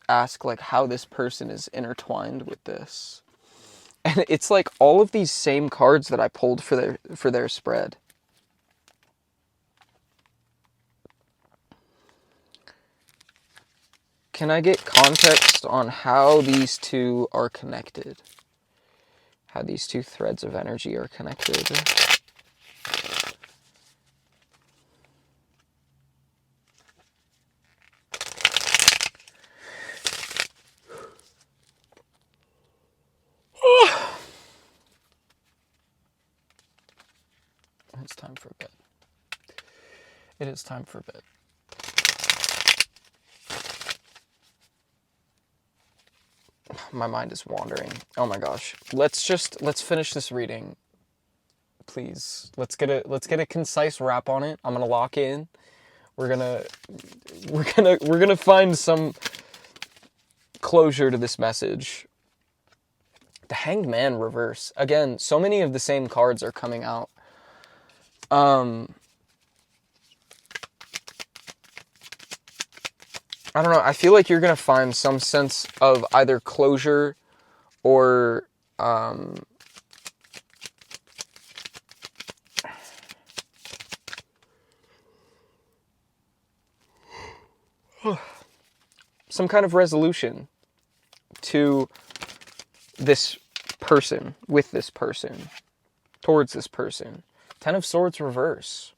ask like how this person is intertwined with this. And it's like all of these same cards that I pulled for their spread. Can I get context on how these two are connected? How these two threads of energy are connected? It's time for bed. It is time for bed. My mind is wandering. Oh my gosh. Let's finish this reading. Please. Let's get a concise wrap on it. I'm gonna lock in. We're gonna find some closure to this message. The Hanged Man reverse. Again, so many of the same cards are coming out. I don't know. I feel like you're going to find some sense of either closure or some kind of resolution to this person, with this person, towards this person. Ten of Swords reverse.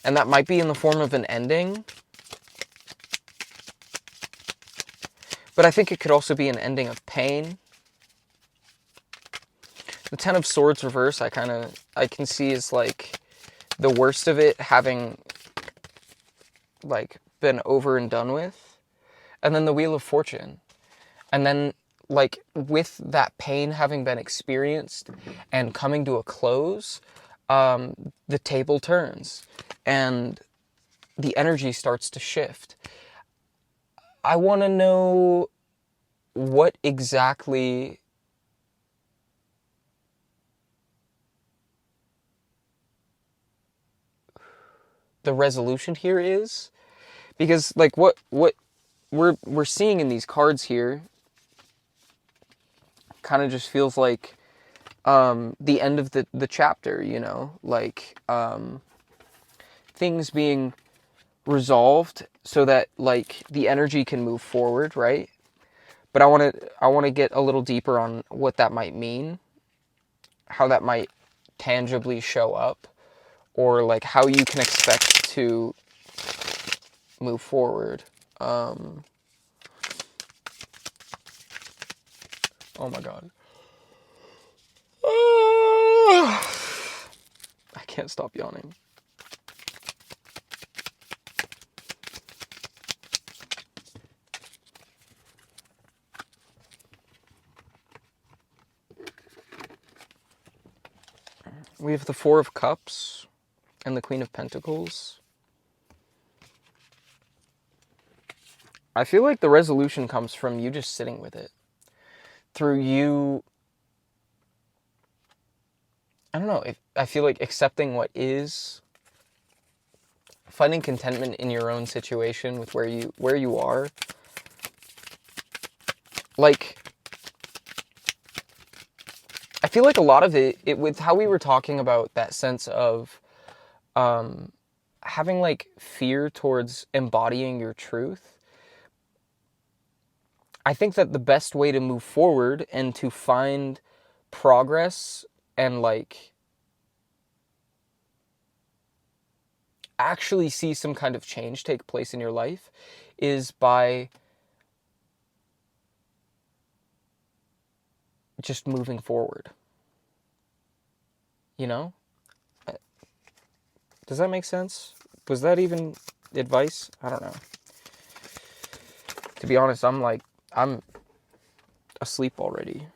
And that might be in the form of an ending. But I think it could also be an ending of pain. The Ten of Swords reverse, I can see as like the worst of it having like been over and done with. And then the Wheel of Fortune. And then like with that pain having been experienced and coming to a close, the table turns and the energy starts to shift. I want to know what exactly the resolution here is, because like what we're seeing in these cards here kind of just feels like the end of the chapter, you know, like things being resolved so that like the energy can move forward, right? But I want to get a little deeper on what that might mean, how that might tangibly show up, or like how you can expect to move forward. Oh my god. I can't stop yawning. We have the Four of Cups and the Queen of Pentacles. I feel like the resolution comes from you just sitting with it. Through you, I don't know, I feel like accepting what is, finding contentment in your own situation with where you are. Like, I feel like a lot of it with how we were talking about that sense of having like fear towards embodying your truth. I think that the best way to move forward and to find progress and like actually see some kind of change take place in your life is by just moving forward. You know? Does that make sense? Was that even advice? I don't know. To be honest, I'm asleep already.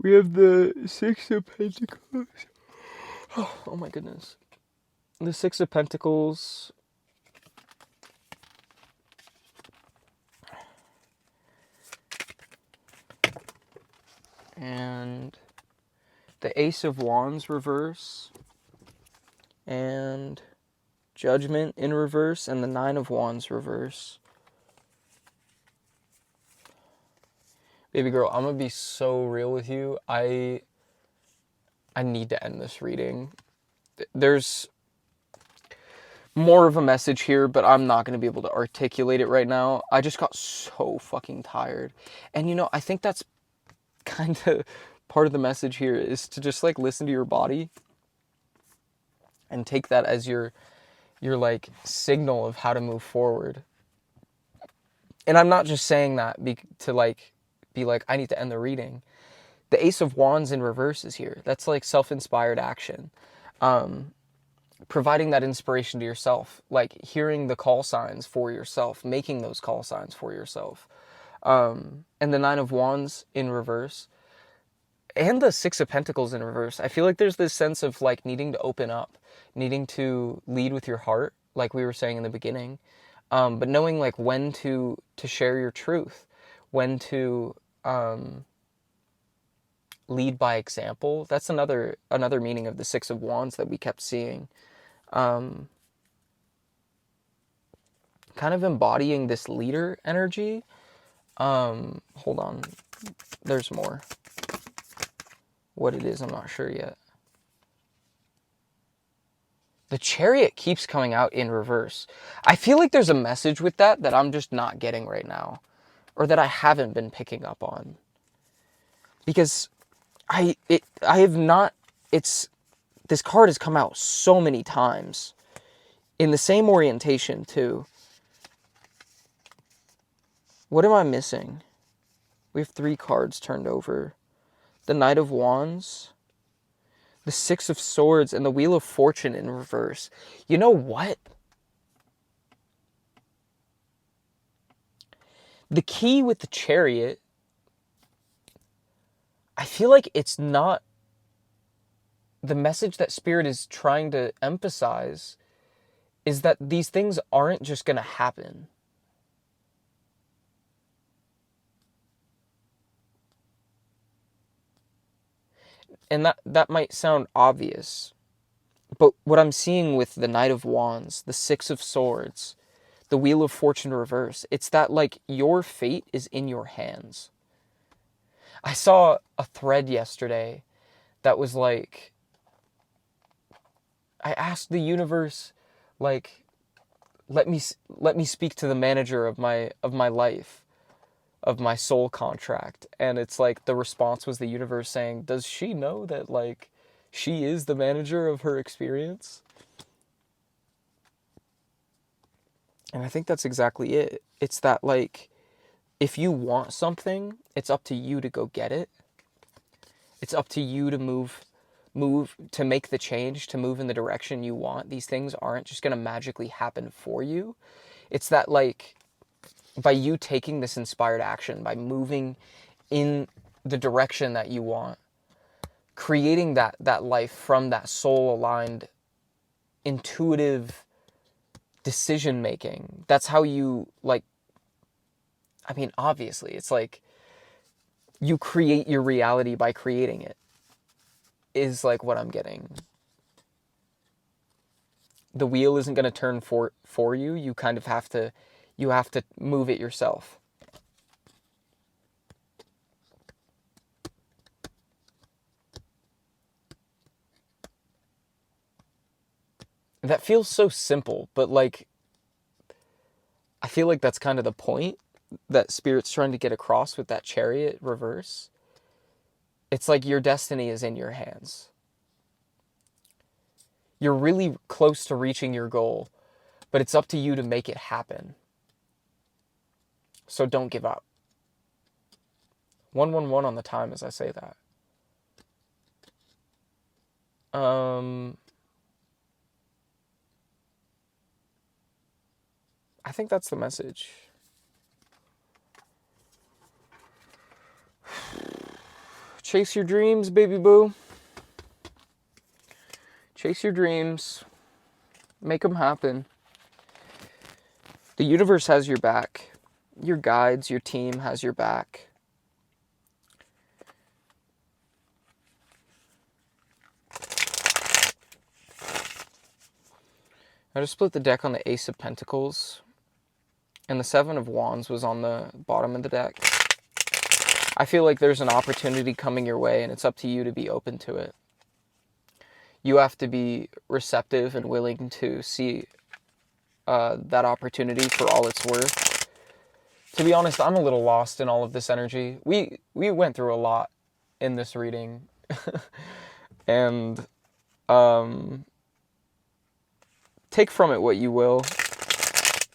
We have the Six of Pentacles. Oh my goodness. The Six of Pentacles. And the Ace of Wands reverse. And Judgment in reverse. And the Nine of Wands reverse. Baby girl, I'm gonna be so real with you. I need to end this reading. There's more of a message here, but I'm not gonna be able to articulate it right now. I just got so fucking tired. And you know, I think that's kind of part of the message here is to just like listen to your body and take that as your like signal of how to move forward. And I'm not just saying that to like be like, I need to end the reading. The Ace of Wands in reverse is here. That's like self-inspired action. Providing that inspiration to yourself, like hearing the call signs for yourself, making those call signs for yourself. And the Nine of Wands in reverse and the Six of Pentacles in reverse. I feel like there's this sense of like needing to open up, needing to lead with your heart, like we were saying in the beginning. But knowing like when to share your truth, when to lead by example. That's another meaning of the Six of Wands that we kept seeing. Kind of embodying this leader energy. Hold on. There's more. What it is, I'm not sure yet. The Chariot keeps coming out in reverse. I feel like there's a message with that I'm just not getting right now. Or that I haven't been picking up on. Because this card has come out so many times. In the same orientation, too. What am I missing? We have 3 cards turned over. The Knight of Wands, the Six of Swords, and the Wheel of Fortune in reverse. You know what? The key with the Chariot, I feel like it's not the message that Spirit is trying to emphasize is that these things aren't just going to happen. And that might sound obvious, but what I'm seeing with the Knight of Wands, the Six of Swords, the Wheel of Fortune reverse, it's that like your fate is in your hands. I saw a thread yesterday that was like, I asked the universe, like, let me speak to the manager of my life, of my soul contract. And it's like the response was the universe saying, does she know that like she is the manager of her experience? And I think that's exactly it. It's that like if you want something, it's up to you to go get it. It's up to you to move to make the change, to move in the direction you want. These things aren't just going to magically happen for you. It's that like by you taking this inspired action, by moving in the direction that you want, creating that life from that soul-aligned, intuitive decision-making. That's how you, like, I mean, obviously, it's like you create your reality by creating it, is like what I'm getting. the wheel isn't going to turn for you. You kind of have to move it yourself. That feels so simple, but like I feel like that's kind of the point that Spirit's trying to get across with that Chariot reverse. It's like your destiny is in your hands. You're really close to reaching your goal, but it's up to you to make it happen. So don't give up. 111 on the time as I say that. I think that's the message. Chase your dreams, baby boo. Chase your dreams. Make them happen. The universe has your back. Your guides, your team has your back. I just split the deck on the Ace of Pentacles. And the Seven of Wands was on the bottom of the deck. I feel like there's an opportunity coming your way, and it's up to you to be open to it. You have to be receptive and willing to see that opportunity for all it's worth. To be honest, I'm a little lost in all of this energy. We went through a lot in this reading. And take from it what you will.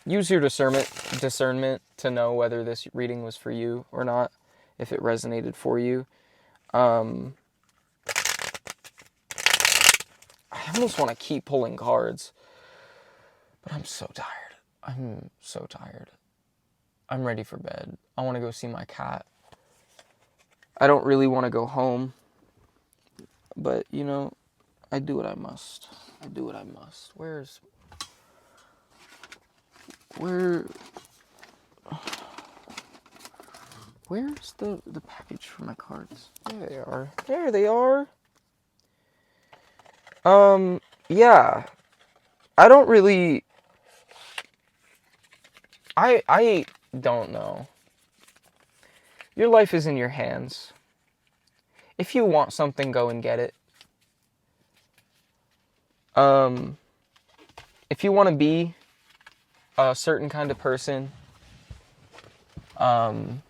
Use your discernment to know whether this reading was for you or not, if it resonated for you. I almost want to keep pulling cards, but I'm so tired. I'm so tired. I'm ready for bed. I want to go see my cat. I don't really want to go home, but, you know, I do what I must. I do what I must. Where's the package for my cards? There they are. There they are. Yeah. I don't really... I don't know. Your life is in your hands. If you want something, go and get it. If you want to be a certain kind of person, and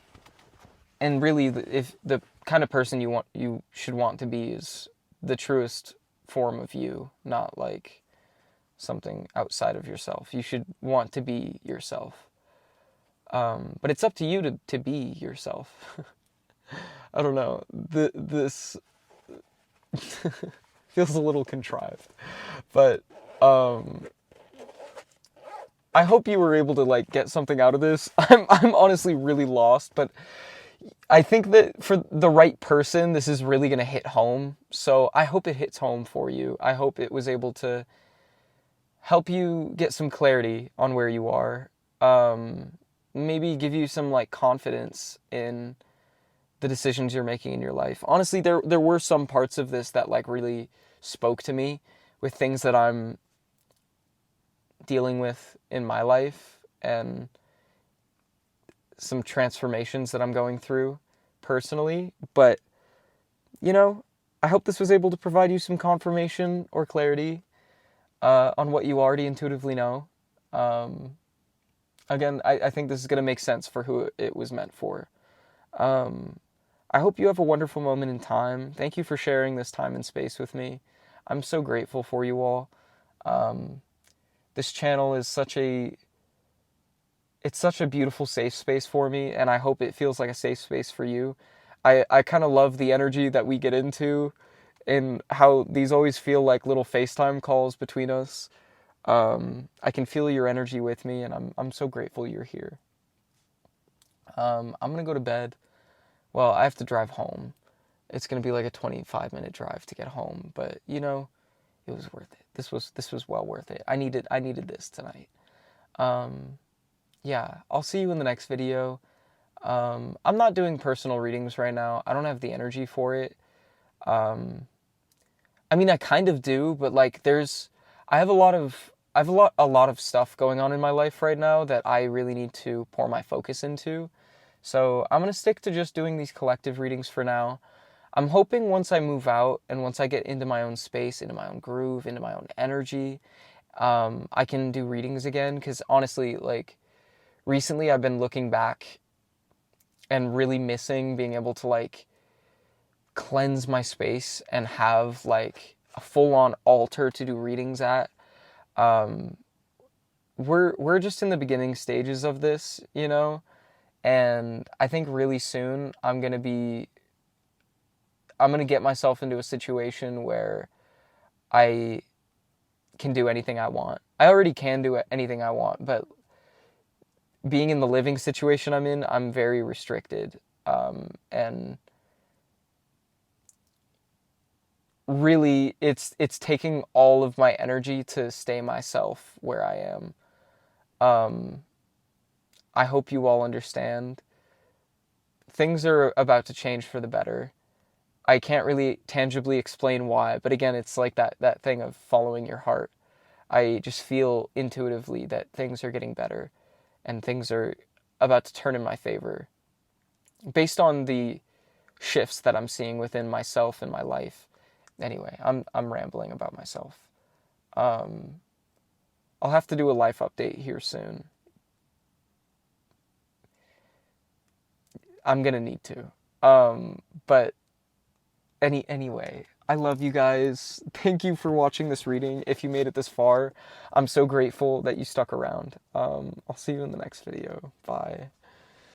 really, if the kind of person you should want to be is the truest form of you, not like something outside of yourself. You should want to be yourself. But it's up to you to be yourself. I don't know. This feels a little contrived, but I hope you were able to like get something out of this. I'm honestly really lost, but I think that for the right person, this is really going to hit home. So I hope it hits home for you. I hope it was able to help you get some clarity on where you are. Maybe give you some like confidence in the decisions you're making in your life. Honestly, there were some parts of this that like really spoke to me with things that I'm dealing with in my life and some transformations that I'm going through personally. But, you know, I hope this was able to provide you some confirmation or clarity on what you already intuitively know. Again, I think this is going to make sense for who it was meant for. I hope you have a wonderful moment in time. Thank you for sharing this time and space with me. I'm so grateful for you all. This channel is such a beautiful safe space for me, and I hope it feels like a safe space for you. I kind of love the energy that we get into and how these always feel like little FaceTime calls between us. I can feel your energy with me, and I'm so grateful you're here. I'm going to go to bed. Well, I have to drive home. It's going to be like a 25-minute drive to get home, but you know, it was worth it. This was well worth it. I needed this tonight. Yeah, I'll see you in the next video. I'm not doing personal readings right now. I don't have the energy for it. I mean, I kind of do, but like I have a lot of I have a lot of stuff going on in my life right now that I really need to pour my focus into. So I'm gonna stick to just doing these collective readings for now. I'm hoping once I move out and once I get into my own space, into my own groove, into my own energy, I can do readings again. Because honestly, like recently, I've been looking back and really missing being able to like cleanse my space and have like a full-on altar to do readings at. Um, we're just in the beginning stages of this, you know, and I think really soon I'm gonna get myself into a situation where I can do anything I want. I already can do anything I want, but being in the living situation I'm in, I'm very restricted. And really, it's taking all of my energy to stay myself where I am. Um, I hope you all understand. Things are about to change for the better. I can't really tangibly explain why, but again, it's like that thing of following your heart. I just feel intuitively that things are getting better and things are about to turn in my favor based on the shifts that I'm seeing within myself and my life. Anyway, I'm rambling about myself. Um, I'll have to do a life update here soon. I'm gonna need to. But anyway, I love you guys. Thank you for watching this reading. If you made it this far, I'm so grateful that you stuck around. I'll see you in the next video. Bye.